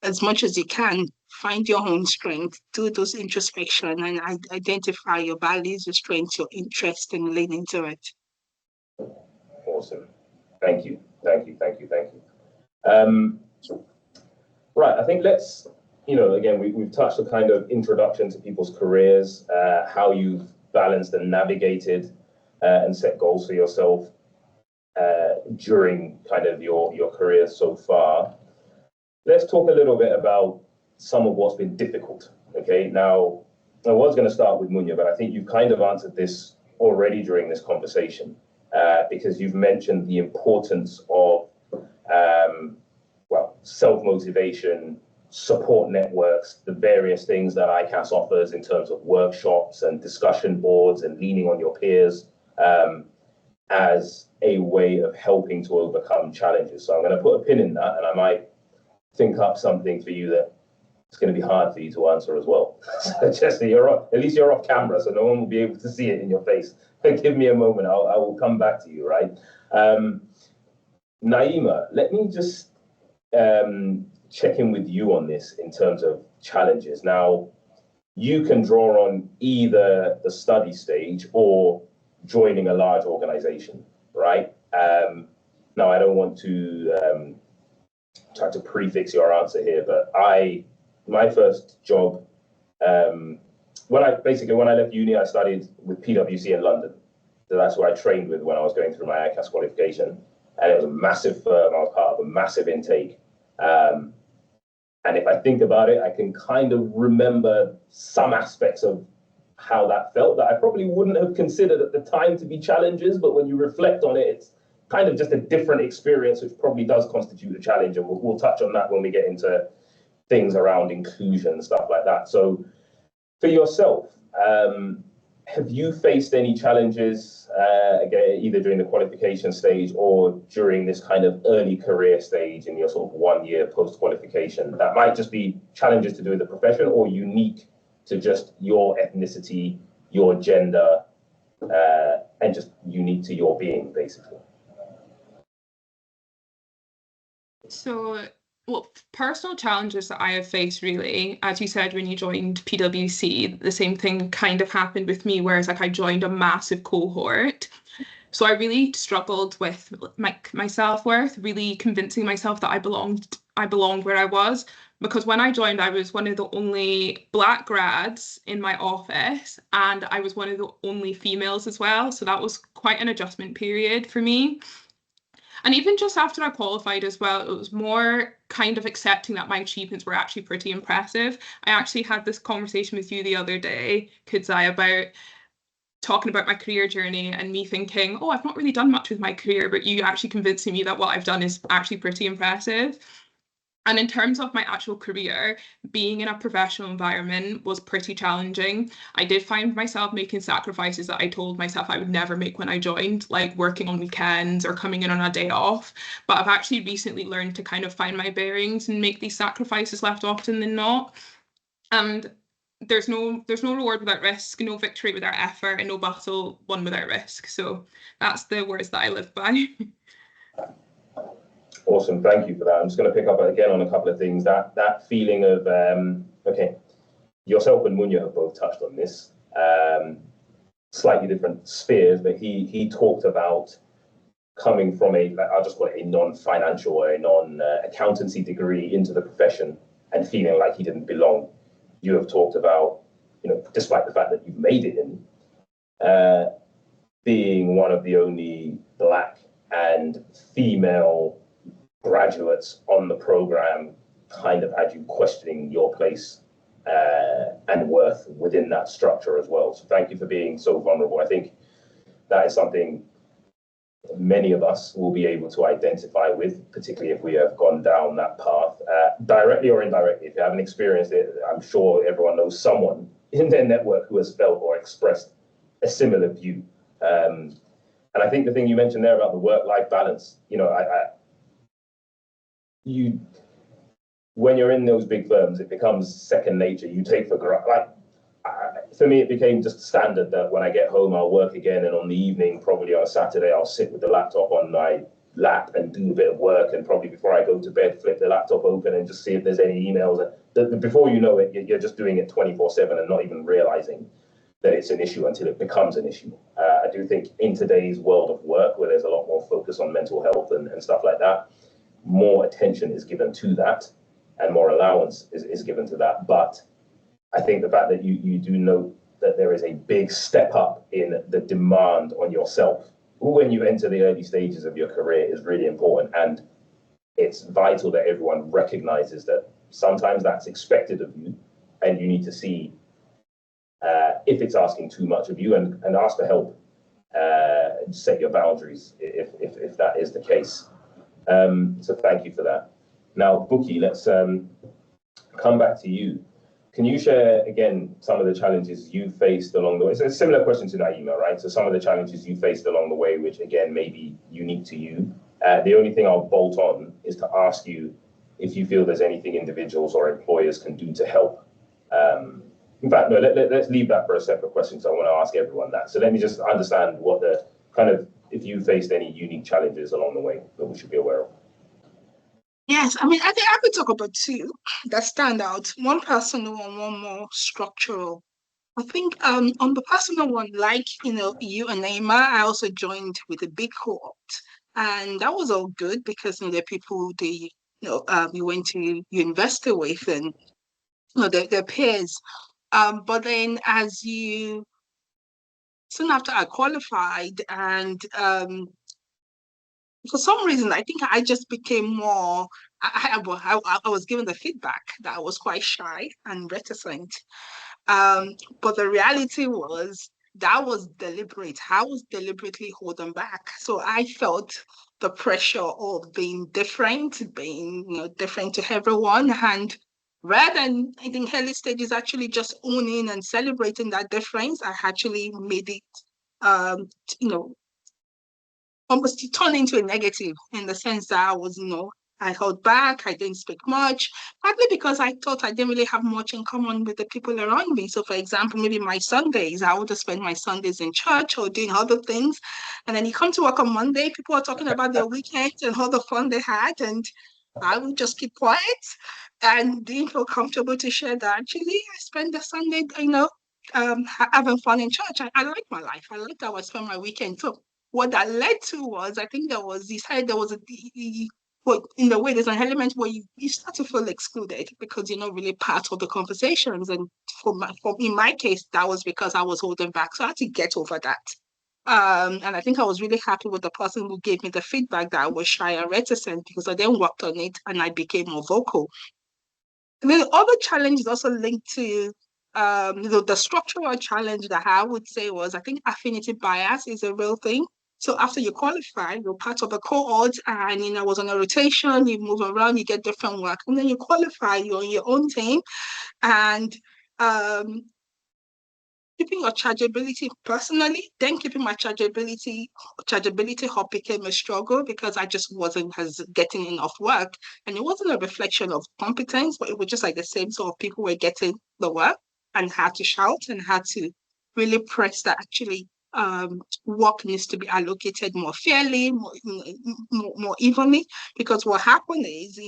B: as much as you can, find your own strength, do those introspection, and identify your values, your strengths, your interests, and lean into it.
A: Awesome. Thank you. Right, I think let's, again, we've touched on kind of introduction to people's careers, how you've balanced and navigated and set goals for yourself during kind of your career so far. Let's talk a little bit about some of what's been difficult. Okay, now I was going to start with Munya, but I think you've kind of answered this already during this conversation, because you've mentioned the importance of self-motivation, support networks, the various things that ICAS offers in terms of workshops and discussion boards and leaning on your peers as a way of helping to overcome challenges. So I'm going to put a pin in that, and I might think up something for you that it's going to be hard for you to answer as well. So just at least you're off camera, so no one will be able to see it in your face. Give me a moment, I will come back to you, right? Naima, let me just check in with you on this in terms of challenges. Now, you can draw on either the study stage or joining a large organization, right? Now, I don't want to try to prefix your answer here, but my first job, when I left uni, I studied with PwC in London. So that's where I trained with when I was going through my ICAS qualification. And it was a massive firm. I was part of a massive intake. And if I think about it, I can kind of remember some aspects of how that felt that I probably wouldn't have considered at the time to be challenges. But when you reflect on it, it's kind of just a different experience, which probably does constitute a challenge. And we'll touch on that when we get into things around inclusion and stuff like that. So for yourself, have you faced any challenges, again, either during the qualification stage or during this kind of early career stage in your sort of 1 year post-qualification? That might just be challenges to do with the profession or unique to just your ethnicity, your gender, and just unique to your being, basically.
C: So, well, personal challenges that I have faced, really, as you said, when you joined PwC, the same thing kind of happened with me, whereas like I joined a massive cohort. So I really struggled with my self-worth, really convincing myself that I belonged where I was. Because when I joined, I was one of the only Black grads in my office, and I was one of the only females as well. So that was quite an adjustment period for me. And even just after I qualified as well, it was more kind of accepting that my achievements were actually pretty impressive. I actually had this conversation with you the other day, Kudzai, about talking about my career journey and me thinking, oh, I've not really done much with my career, but you actually convincing me that what I've done is actually pretty impressive. And in terms of my actual career, being in a professional environment was pretty challenging. I did find myself making sacrifices that I told myself I would never make when I joined, like working on weekends or coming in on a day off. But I've actually recently learned to kind of find my bearings and make these sacrifices less often than not. And there's no reward without risk, no victory without effort, and no battle won without risk. So that's the words that I live by.
A: Awesome, thank you for that. I'm just going to pick up again on a couple of things. That feeling of, okay, yourself and Munya have both touched on this, slightly different spheres, but he talked about coming from I'll just call it a non-financial or a non-accountancy degree into the profession and feeling like he didn't belong. You have talked about, despite the fact that you've made it in, being one of the only Black and female graduates on the program kind of had you questioning your place and worth within that structure as well. So thank you for being so vulnerable. I think that is something many of us will be able to identify with, particularly if we have gone down that path, directly or indirectly. If you haven't experienced it, I'm sure everyone knows someone in their network who has felt or expressed a similar view. And I think the thing you mentioned there about the work-life balance, when you're in those big firms, it becomes second nature. You take for granted. For me, it became just standard that when I get home, I'll work again, and on the evening, probably on a Saturday, I'll sit with the laptop on my lap and do a bit of work, and probably before I go to bed, flip the laptop open and just see if there's any emails. Before you know it, you're just doing it 24/7 and not even realizing that it's an issue until it becomes an issue. I do think in today's world of work, where there's a lot more focus on mental health and stuff like that, more attention is given to that and more allowance is given to that. But I think the fact that you do note that there is a big step up in the demand on yourself when you enter the early stages of your career is really important. And it's vital that everyone recognizes that sometimes that's expected of you, and you need to see if it's asking too much of you and ask for help, set your boundaries if that is the case. So thank you for that. Now, Buki, let's come back to you. Can you share, again, some of the challenges you faced along the way? It's a similar question to Naima, right? So some of the challenges you faced along the way, which, again, may be unique to you. The only thing I'll bolt on is to ask you if you feel there's anything individuals or employers can do to help. In fact, no, let's leave that for a separate question, because I want to ask everyone that. So let me just understand what the kind of, if you faced any unique challenges along the way that we should be aware of.
B: Yes, I mean, I think I could talk about two that stand out. One personal and one more structural. I think on the personal one, like you and Naima, I also joined with a big cohort, and that was all good because the people you went to university with and their peers. But then as you soon after I qualified, and for some reason, I think I just became more. I was given the feedback that I was quite shy and reticent. But the reality was that was deliberate. I was deliberately holding back. So I felt the pressure of being different, being different to everyone. And rather than I think early stages actually just owning and celebrating that difference, I actually made it you know almost turn into a negative in the sense that I was, I held back, I didn't speak much, partly because I thought I didn't really have much in common with the people around me. So, for example, maybe my Sundays, I would just spend my Sundays in church or doing other things. And then you come to work on Monday, people are talking about their weekends and all the fun they had. And I would just keep quiet and didn't feel comfortable to share that. Actually, I spend the Sunday, having fun in church. I like my life. I like how I spend my weekend too. What that led to was, I think there was well, in a way, there's an element where you start to feel excluded because you're not really part of the conversations. And in my case, that was because I was holding back. So I had to get over that. And I think I was really happy with the person who gave me the feedback that I was shy and reticent because I then worked on it and I became more vocal. And then the other challenge is also linked to the structural challenge that I would say was I think affinity bias is a real thing. So after you qualify, you're part of a cohort and was on a rotation, you move around, you get different work, and then you qualify, you're on your own team. And um, keeping your chargeability personally, then keeping my chargeability up became a struggle because I just wasn't as getting enough work. And it wasn't a reflection of competence, but it was just like the same sort of people were getting the work and had to shout and had to really press that actually work needs to be allocated more fairly, more evenly. Because what happened is,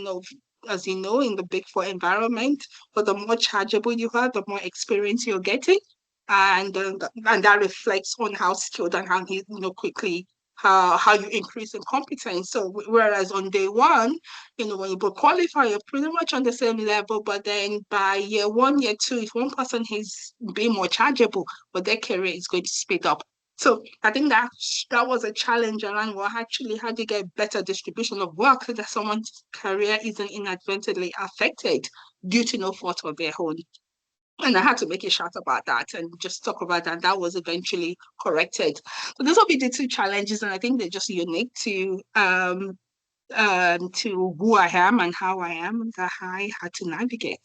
B: as you know, in the Big Four environment, but the more chargeable you are, the more experience you're getting and that reflects on how skilled and how quickly how you increase in competence. So whereas on day one, when you both qualify, you're pretty much on the same level, but then by year one, year two, if one person is being more chargeable, but their career is going to speed up. So I think that was a challenge around actually how do you get better distribution of work so that someone's career isn't inadvertently affected due to no fault of their own. And I had to make a shout about that and just talk about that. That was eventually corrected. So those will be the two challenges, and I think they're just unique to who I am and how I am that I had to navigate.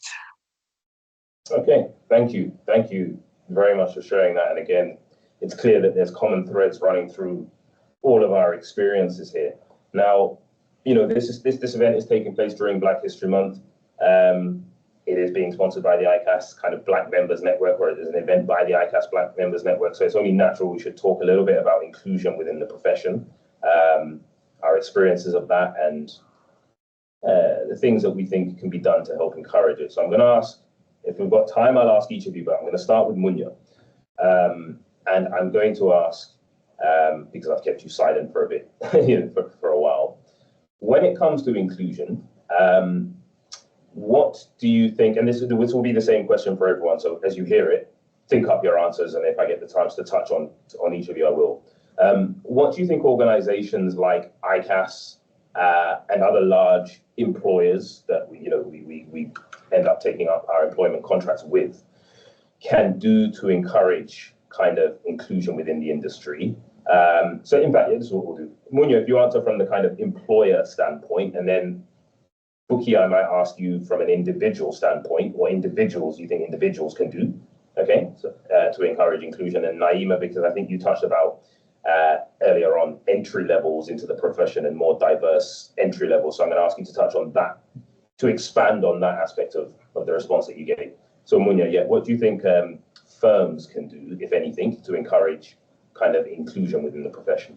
A: Okay, thank you. Thank you very much for sharing that. And again, it's clear that there's common threads running through all of our experiences here. Now, this event is taking place during Black History Month. It is being sponsored by the ICAS kind of Black Members Network, or it is an event by the ICAS Black Members Network. So it's only natural we should talk a little bit about inclusion within the profession, our experiences of that, and the things that we think can be done to help encourage it. So I'm going to ask, if we've got time, I'll ask each of you, but I'm going to start with Munya. And I'm going to ask, because I've kept you silent for a bit, for a while, when it comes to inclusion, what do you think, and this will be the same question for everyone, so as you hear it, think up your answers, and if I get the chance to touch on each of you, I will. What do you think organizations like ICAS and other large employers that we end up taking up our employment contracts with can do to encourage kind of inclusion within the industry? So in fact, this is what we'll do. Munya, if you answer from the kind of employer standpoint, and then Buki, I might ask you from an individual standpoint, what individuals you think individuals can do, okay, so, to encourage inclusion. And Naima, because I think you touched about earlier on entry levels into the profession and more diverse entry levels. So I'm going to ask you to touch on that, to expand on that aspect of the response that you gave. So Munya, what do you think firms can do, if anything, to encourage kind of inclusion within the profession?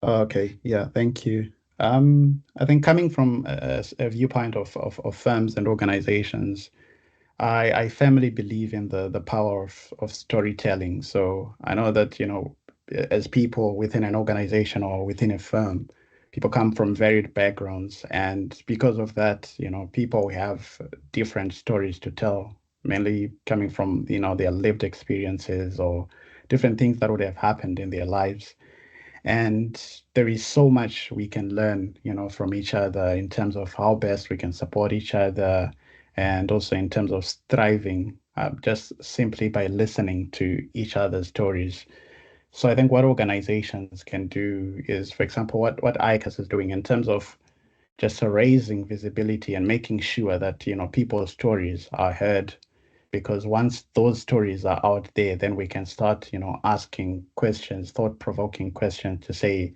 D: Okay, yeah, thank you. I think coming from a viewpoint of firms and organizations, I firmly believe in the power of storytelling. So I know that, as people within an organization or within a firm, people come from varied backgrounds. And because of that, people have different stories to tell, mainly coming from, their lived experiences or different things that would have happened in their lives. And there is so much we can learn, from each other in terms of how best we can support each other, and also in terms of striving, just simply by listening to each other's stories. So I think what organizations can do is, for example, what ICAS is doing in terms of just raising visibility and making sure that, people's stories are heard, because once those stories are out there, then we can start, asking questions, thought-provoking questions to say,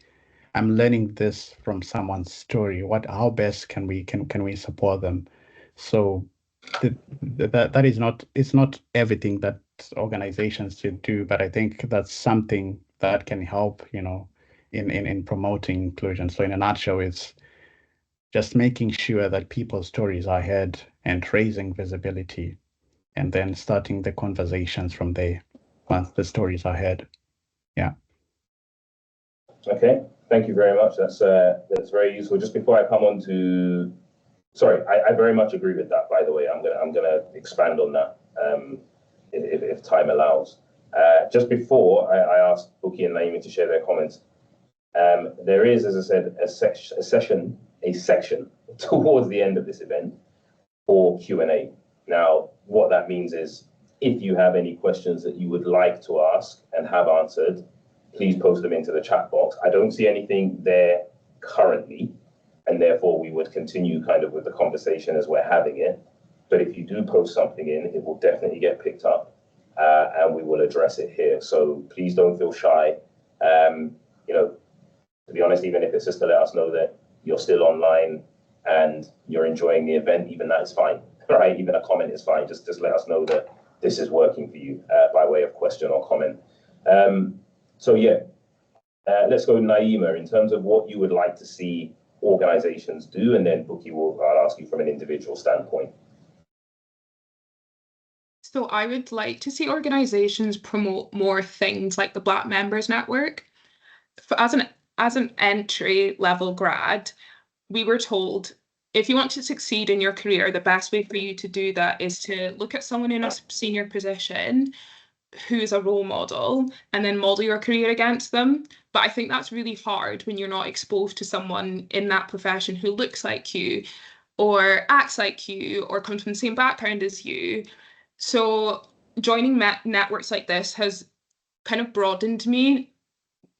D: I'm learning this from someone's story. How best can we support them? So that is not, it's not everything that organizations should do, but I think that's something that can help, in promoting inclusion. So in a nutshell, it's just making sure that people's stories are heard and raising visibility, and then starting the conversations from there once the stories are heard. Yeah.
A: Okay, thank you very much. That's very useful. Just before I come on to, sorry, I very much agree with that. By the way, I'm gonna expand on that if time allows. Just before I asked Buki and Naomi to share their comments, there is, as I said, a section towards the end of this event for Q&A. Now, what that means is, if you have any questions that you would like to ask and have answered, please post them into the chat box. I don't see anything there currently, and therefore we would continue kind of with the conversation as we're having it. But if you do post something in, it will definitely get picked up, and we will address it here. So please don't feel shy. To be honest, even if it's just to let us know that you're still online and you're enjoying the event, even that is fine, right? Even a comment is fine. Just let us know that this is working for you by way of question or comment. So yeah, let's go Naima in terms of what you would like to see organizations do, and then Buki I'll ask you from an individual standpoint.
C: So I would like to see organizations promote more things like the Black Members Network. As an entry level grad, we were told, if you want to succeed in your career, the best way for you to do that is to look at someone in a senior position who's a role model and then model your career against them. But I think that's really hard when you're not exposed to someone in that profession who looks like you or acts like you or comes from the same background as you. So joining networks like this has kind of broadened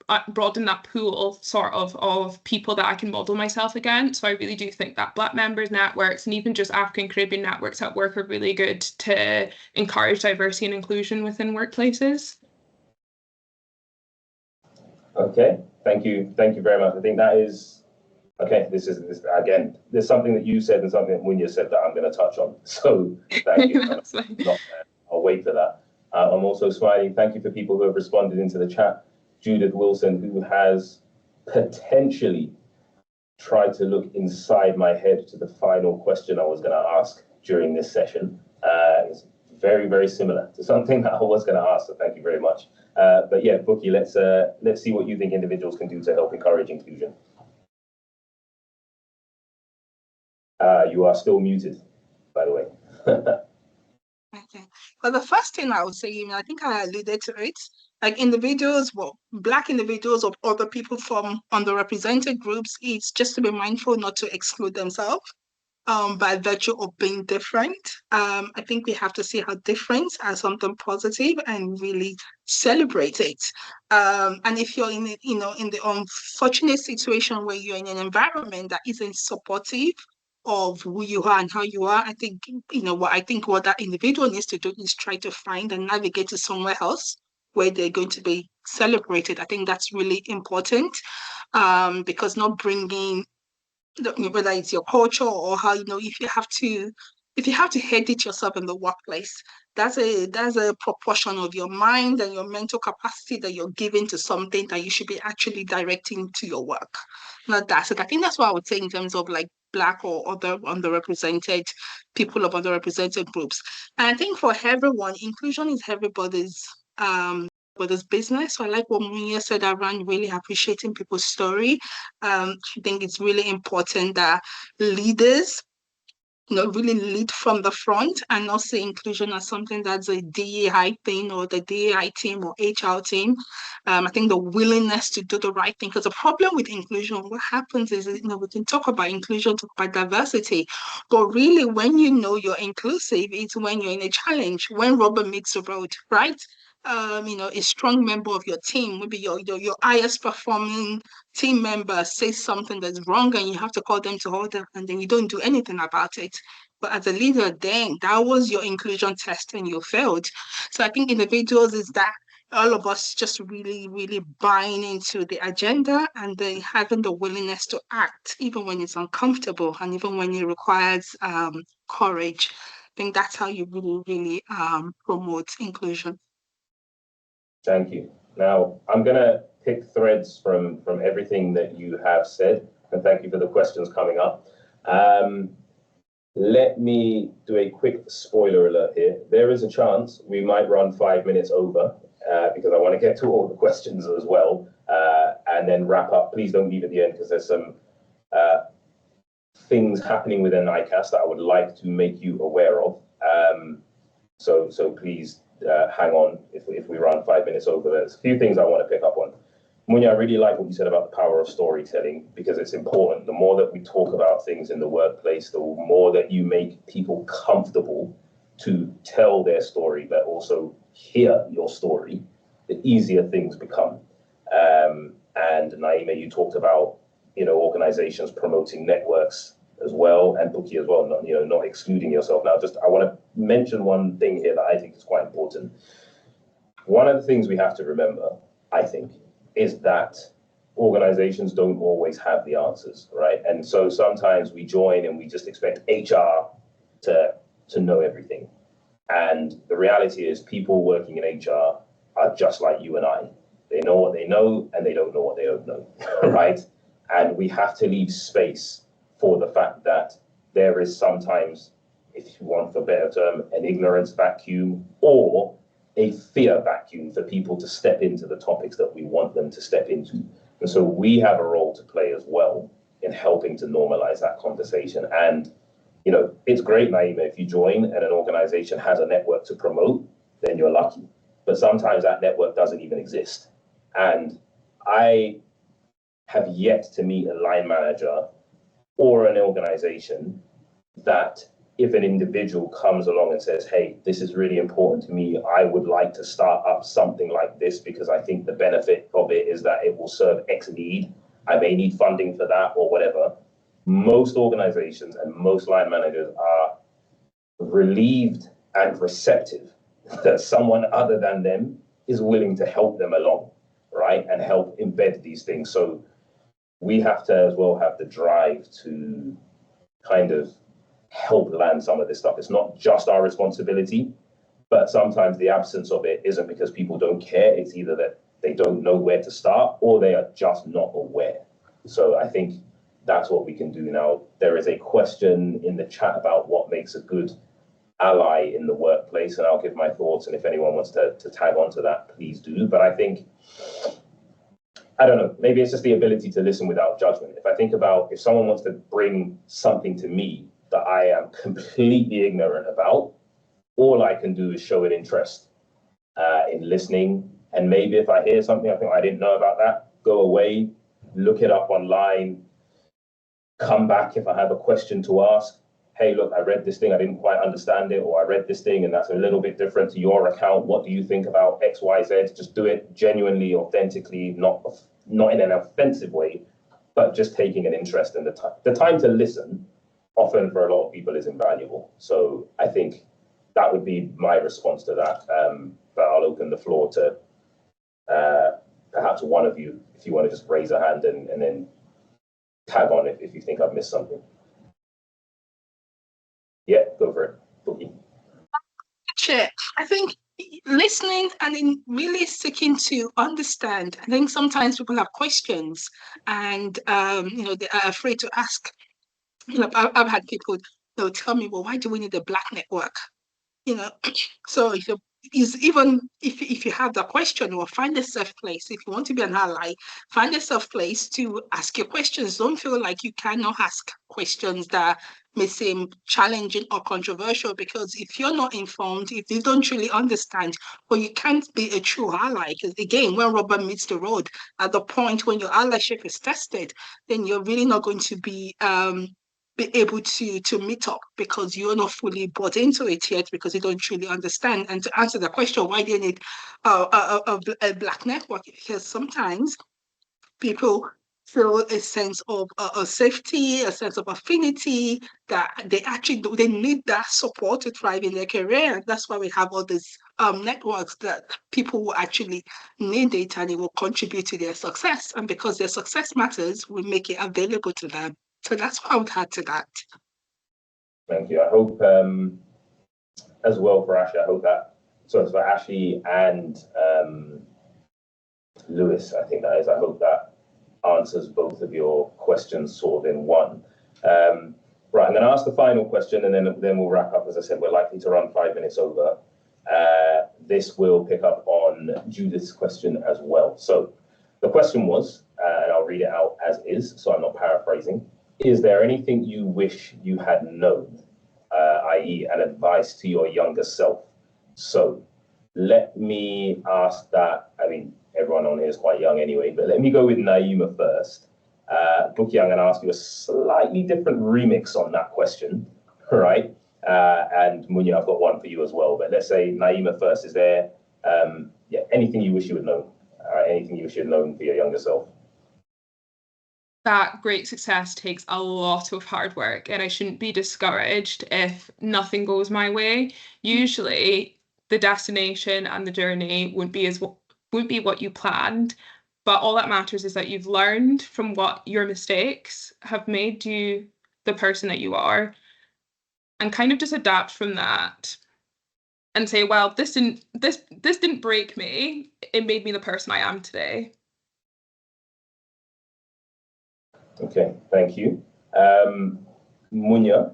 C: that pool sort of people that I can model myself against. So I really do think that Black members networks and even just African Caribbean networks at work are really good to encourage diversity and inclusion within workplaces.
A: Okay, thank you very much. I think that is, okay, this again, there's something that you said and something that Munya said that I'm going to touch on. So thank you. I'll wait for that. I'm also smiling. Thank you for people who have responded into the chat. Judith Wilson, who has potentially tried to look inside my head to the final question I was going to ask during this session. It's very, very similar to something that I was going to ask, so thank you very much. But yeah, Buki, let's see what you think individuals can do to help encourage inclusion. You are still muted, by the way.
B: Okay. Well, the first thing I would say, I think I alluded to it, like individuals, Black individuals or other people from underrepresented groups, it's just to be mindful not to exclude themselves by virtue of being different. I think we have to see how difference as something positive and really celebrate it. And if you're in the unfortunate situation where you're in an environment that isn't supportive of who you are and how you are, I think what that individual needs to do is try to find and navigate to somewhere else where they're going to be celebrated. I think that's really important, because not bringing, whether it's your culture or how, if you have to if you have to edit yourself in the workplace, that's a proportion of your mind and your mental capacity that you're giving to something that you should be actually directing to your work. Not that. So I think that's what I would say in terms of like Black or other underrepresented people of underrepresented groups. And I think for everyone, inclusion is everybody's business. So I like what Munya said around really appreciating people's story. I think it's really important that leaders really lead from the front and not see inclusion as something that's a DEI thing or the DEI team or HR team. I think the willingness to do the right thing, because the problem with inclusion, what happens is, we can talk about inclusion, talk about diversity, but really when you know you're inclusive, it's when you're in a challenge, when rubber meets the road, right? A strong member of your team, maybe your highest performing team member says something that's wrong and you have to call them to order and then you don't do anything about it. But as a leader, then that was your inclusion test and you failed. So I think individuals is that all of us just really, really buying into the agenda and then having the willingness to act, even when it's uncomfortable and even when it requires courage. I think that's how you really, really promote inclusion.
A: Thank you. Now, I'm going to pick threads from everything that you have said, and thank you for the questions coming up. Let me do a quick spoiler alert here. There is a chance we might run 5 minutes over because I want to get to all the questions as well and then wrap up. Please don't leave at the end because there's some things happening within ICAS that I would like to make you aware of. So please hang on if we run 5 minutes over. There's a few things I want to pick up on. Munya, I really like what you said about the power of storytelling because it's important. The more that we talk about things in the workplace, the more that you make people comfortable to tell their story, but also hear your story, the easier things become. And Naima, you talked about, organizations promoting networks as well, and Buki as well, not excluding yourself. Now, I want to mention one thing here that I think is quite important. One of the things we have to remember, I think, is that organizations don't always have the answers, right? And so sometimes we join and we just expect HR to know everything. And the reality is people working in HR are just like you and I. They know what they know and they don't know what they don't know, right? And we have to leave space for the fact that there is sometimes, if you want for a better term, an ignorance vacuum or a fear vacuum for people to step into the topics that we want them to step into. And so we have a role to play as well in helping to normalize that conversation. And, it's great, Naima, if you join and an organization has a network to promote, then you're lucky. But sometimes that network doesn't even exist. And I have yet to meet a line manager or an organization that if an individual comes along and says, hey, this is really important to me, I would like to start up something like this because I think the benefit of it is that it will serve X need. I may need funding for that or whatever. Most organizations and most line managers are relieved and receptive that someone other than them is willing to help them along, right? And help embed these things. So we have to as well have the drive to kind of help land some of this stuff. It's not just our responsibility, but sometimes the absence of it isn't because people don't care. It's either that they don't know where to start or they are just not aware. So I think that's what we can do now. There is a question in the chat about what makes a good ally in the workplace, and I'll give my thoughts. And if anyone wants to tag onto that, please do. But I think, I don't know, maybe it's just the ability to listen without judgment. If I think about if someone wants to bring something to me that I am completely ignorant about, all I can do is show an interest in listening. And maybe if I hear something, I think I didn't know about that, go away, look it up online, come back if I have a question to ask. Hey, look, I read this thing, I didn't quite understand it, or I read this thing and that's a little bit different to your account. What do you think about X, Y, Z? Just do it genuinely, authentically, not in an offensive way, but just taking an interest in the time. The time to listen, often for a lot of people, is invaluable. So I think that would be my response to that. But I'll open the floor to perhaps one of you, if you want to just raise a hand and then tag on if you think I've missed something. Yeah, go for it, Bookie.
B: Sure. I think listening and in really seeking to understand. I think sometimes people have questions and they are afraid to ask. I've had people they'll tell me, well, why do we need a black network? you know so if you is even if you have the question, well, find a safe place. If you want to be an ally, find a safe place to ask your questions. Don't feel like you cannot ask questions that may seem challenging or controversial, because if you're not informed, if you don't truly understand, well, you can't be a true ally. Because again, when rubber meets the road, at the point when your allyship is tested, then you're really not going to be able to meet up, because you're not fully bought into it yet, because you don't truly understand. And to answer the question, why do you need a black network? Because sometimes people feel a sense of safety, a sense of affinity, that they need that support to thrive in their career. And that's why we have all these networks, that people will actually need it and it will contribute to their success. And because their success matters, we make it available to them. So that's what I would add to that.
A: Thank you. I hope, as well for Ashley, I hope that, so for Ashley and Lewis, I think that is, I hope that answers both of your questions sort of in one. Right, I'm going to ask the final question and then we'll wrap up. As I said, we're likely to run 5 minutes over. This will pick up on Judith's question as well. So the question was, and I'll read it out as is, so I'm not paraphrasing. Is there anything you wish you had known, i.e. an advice to your younger self? So let me ask that. I mean, everyone on here is quite young anyway, but let me go with Naima first. Bookie, I'm going to ask you a slightly different remix on that question, right? And Munya, I've got one for you as well. But let's say Naima first. Is there anything you wish you had known? Anything you wish you had known for your younger self?
C: That great success takes a lot of hard work, and I shouldn't be discouraged if nothing goes my way. Usually, the destination and the journey won't be what you planned, but all that matters is that you've learned from what your mistakes have made you the person that you are, and kind of just adapt from that and say, well, this didn't break me. It made me the person I am today.
A: Okay, thank you. Munya,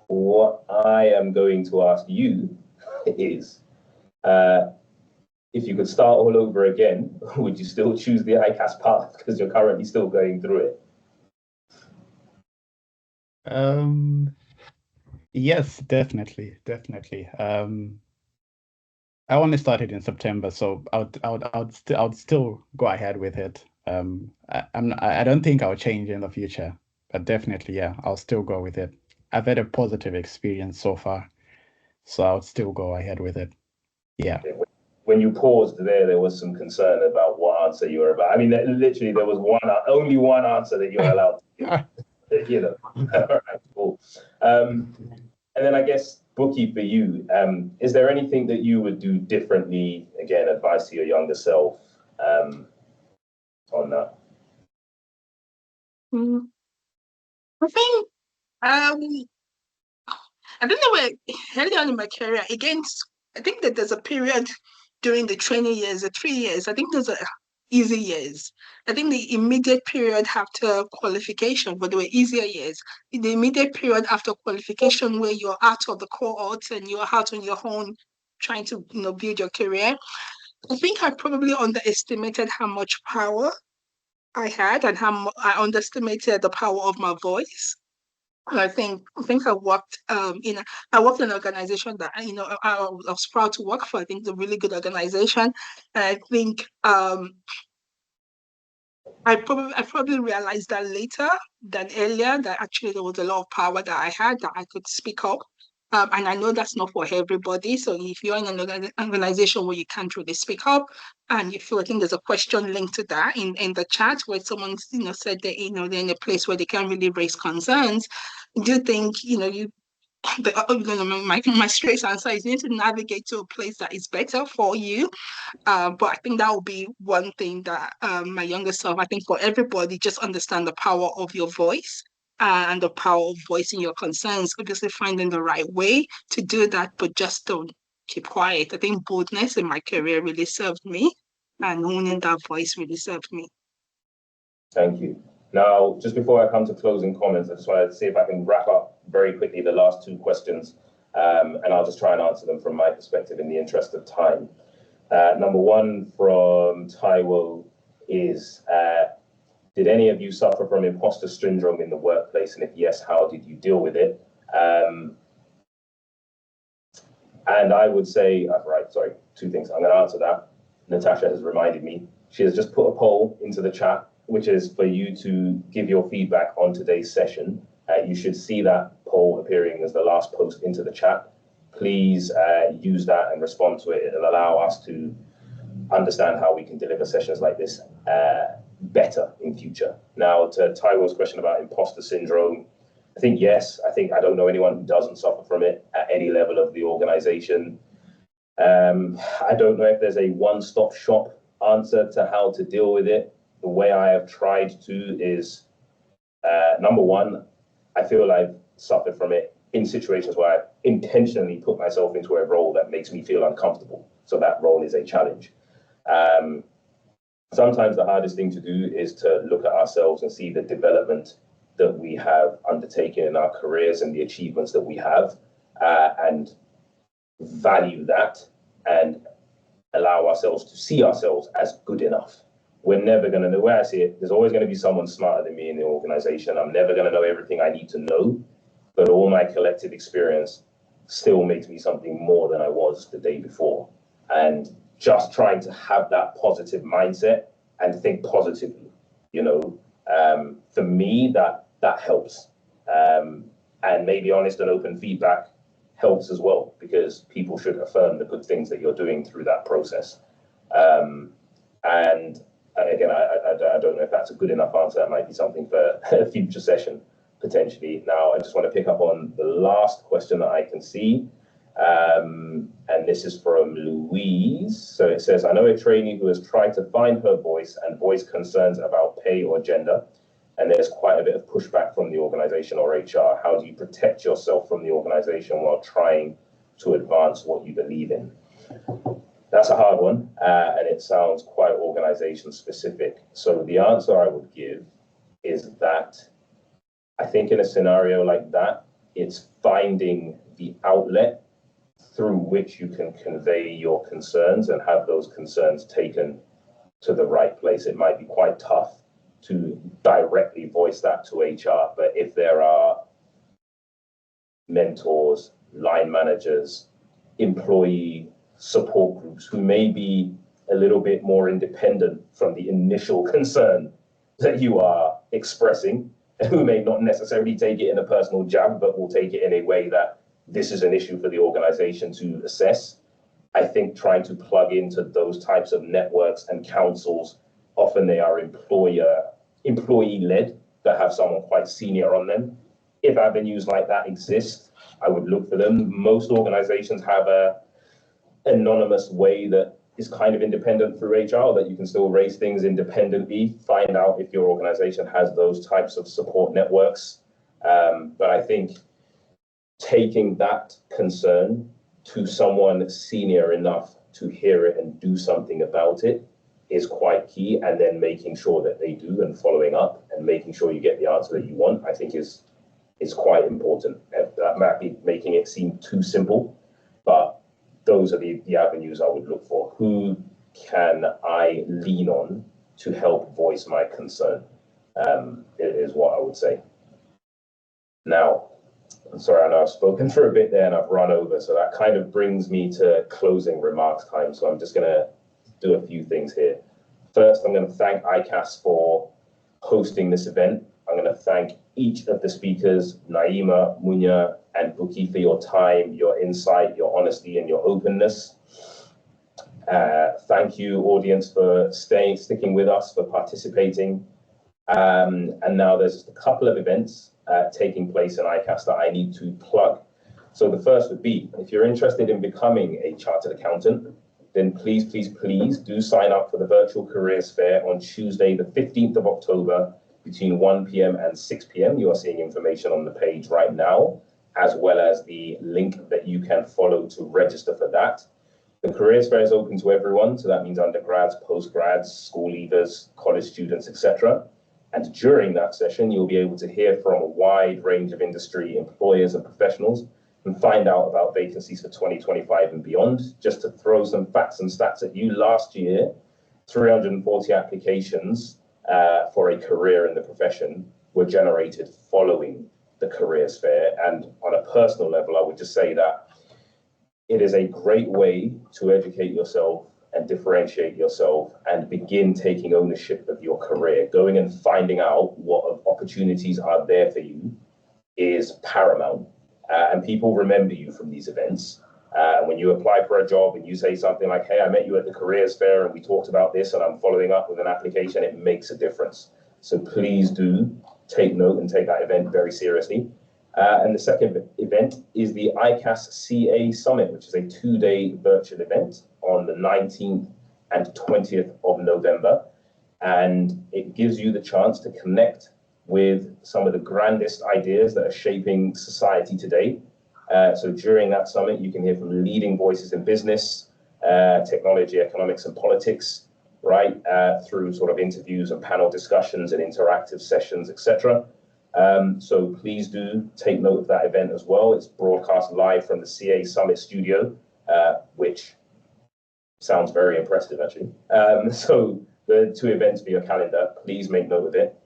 A: what I am going to ask you is, if you could start all over again, would you still choose the ICAS path because you're currently still going through it?
D: Yes, definitely. I only started in September, so I would still go ahead with it. I don't think I'll change in the future, but definitely, yeah, I'll still go with it. I've had a positive experience so far, so I would still go ahead with it. Yeah.
A: When you paused there was some concern about what answer you were about. I mean, literally, there was only one answer that you're allowed to give. You know. All right, cool. And then I guess, Bookie, for you, is there anything that you would do differently? Again, advice to your younger self on that.
B: I think I think there were early on in my career. Again, I think that there's a period during the training years, the 3 years. I think there's a easy years. I think the immediate period after qualification, but there were easier years. In the immediate period after qualification, where you're out of the cohort and you're out on your own, trying to build your career. I think I probably underestimated how much power I had, and how I underestimated the power of my voice. I think I worked in an organization that I was proud to work for. I think it's a really good organization, and I think I probably realized that later than earlier, that actually there was a lot of power that I had, that I could speak up. And I know that's not for everybody. So if you're in an organization where you can't really speak up, and you feel, I think there's a question linked to that in the chat, where someone said that they're in a place where they can't really raise concerns. I do think my straight answer is you need to navigate to a place that is better for you. But I think that will be one thing that my younger self, I think for everybody, just understand the power of your voice. and the power of voicing your concerns. Obviously, finding the right way to do that, but just don't keep quiet. I think boldness in my career really served me, and owning that voice really served me.
A: Thank you. Now, just before I come to closing comments, I just wanted to see if I can wrap up very quickly the last two questions, and I'll just try and answer them from my perspective in the interest of time. Number one from Taiwo is, did any of you suffer from imposter syndrome in the workplace? And if yes, how did you deal with it? And I would say, two things. I'm going to answer that. Natasha has reminded me. She has just put a poll into the chat, which is for you to give your feedback on today's session. You should see that poll appearing as the last post into the chat. Please use that and respond to it. It'll allow us to understand how we can deliver sessions like this better in future. Now, to Taiwo's question about imposter syndrome, I think yes. I don't know anyone who doesn't suffer from it at any level of the organization. I don't know if there's a one-stop shop answer to how to deal with it. The way I have tried to is, number one, I feel I've suffered from it in situations where I intentionally put myself into a role that makes me feel uncomfortable. So that role is a challenge. Sometimes the hardest thing to do is to look at ourselves and see the development that we have undertaken in our careers and the achievements that we have, and value that and allow ourselves to see ourselves as good enough. We're never going to, the way I see it, there's always going to be someone smarter than me in the organization. I'm never going to know everything I need to know, but all my collective experience still makes me something more than I was the day before. And just trying to have that positive mindset and think positively, for me, that helps. And maybe honest and open feedback helps as well, because people should affirm the good things that you're doing through that process. And again, I don't know if that's a good enough answer. That might be something for a future session, potentially. Now, I just want to pick up on the last question that I can see. And this is from Louise. So it says, I know a trainee who has tried to find her voice and voice concerns about pay or gender, and there's quite a bit of pushback from the organization or HR. How do you protect yourself from the organization while trying to advance what you believe in? That's a hard one, and it sounds quite organization specific. So the answer I would give is that I think in a scenario like that, it's finding the outlet through which you can convey your concerns and have those concerns taken to the right place. It might be quite tough to directly voice that to HR, but if there are mentors, line managers, employee support groups who may be a little bit more independent from the initial concern that you are expressing, who may not necessarily take it in a personal jab, but will take it in a way that this is an issue for the organization to assess. I think trying to plug into those types of networks and councils, often they are employee-led, that have someone quite senior on them. If avenues like that exist, I would look for them. Most organizations have a anonymous way that is kind of independent through HR, that you can still raise things independently, find out if your organization has those types of support networks. But I think taking that concern to someone senior enough to hear it and do something about it is quite key, and then making sure that they do and following up and making sure you get the answer that you want, I think is quite important. That might be making it seem too simple, but those are the avenues I would look for. Who can I lean on to help voice my concern, is what I would say. Now, I'm sorry, I know I've spoken for a bit there and I've run over, so that kind of brings me to closing remarks time. So I'm just going to do a few things here. First, I'm going to thank ICAS for hosting this event. I'm going to thank each of the speakers, Naima, Munya, and Buki, for your time, your insight, your honesty, and your openness. Thank you, audience, for sticking with us, for participating. And now there's just a couple of events taking place in ICAS that I need to plug. So the first would be, if you're interested in becoming a chartered accountant, then please do sign up for the Virtual Careers Fair on Tuesday, the 15th of October between 1 p.m. and 6 p.m. You are seeing information on the page right now, as well as the link that you can follow to register for that. The careers fair is open to everyone, so that means undergrads, postgrads, school leavers, college students, etc. And during that session, you'll be able to hear from a wide range of industry employers and professionals and find out about vacancies for 2025 and beyond. Just to throw some facts and stats at you, last year, 340 applications for a career in the profession were generated following the careers fair. And on a personal level, I would just say that it is a great way to educate yourself and differentiate yourself and begin taking ownership of your career. Going and finding out what opportunities are there for you is paramount. And people remember you from these events. When you apply for a job and you say something like, hey, I met you at the careers fair and we talked about this and I'm following up with an application, it makes a difference. So please do take note and take that event very seriously. And the second event is the ICAS CA Summit, which is a 2-day virtual event on the 19th and 20th of November. And it gives you the chance to connect with some of the grandest ideas that are shaping society today. So during that summit, you can hear from leading voices in business, technology, economics, and politics, right, through sort of interviews and panel discussions and interactive sessions, etc. So please do take note of that event as well. It's broadcast live from the CA Summit studio, which sounds very impressive, actually. So the 2 events for your calendar, please make note of it.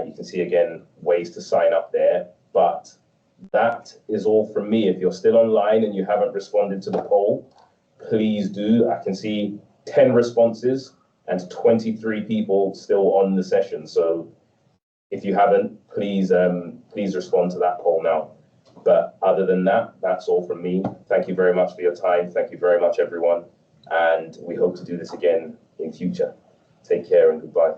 A: You can see, again, ways to sign up there. But that is all from me. If you're still online and you haven't responded to the poll, please do. I can see 10 responses and 23 people still on the session. So if you haven't, please respond to that poll now. But other than that, that's all from me. Thank you very much for your time. Thank you very much, everyone. And we hope to do this again in future. Take care and goodbye.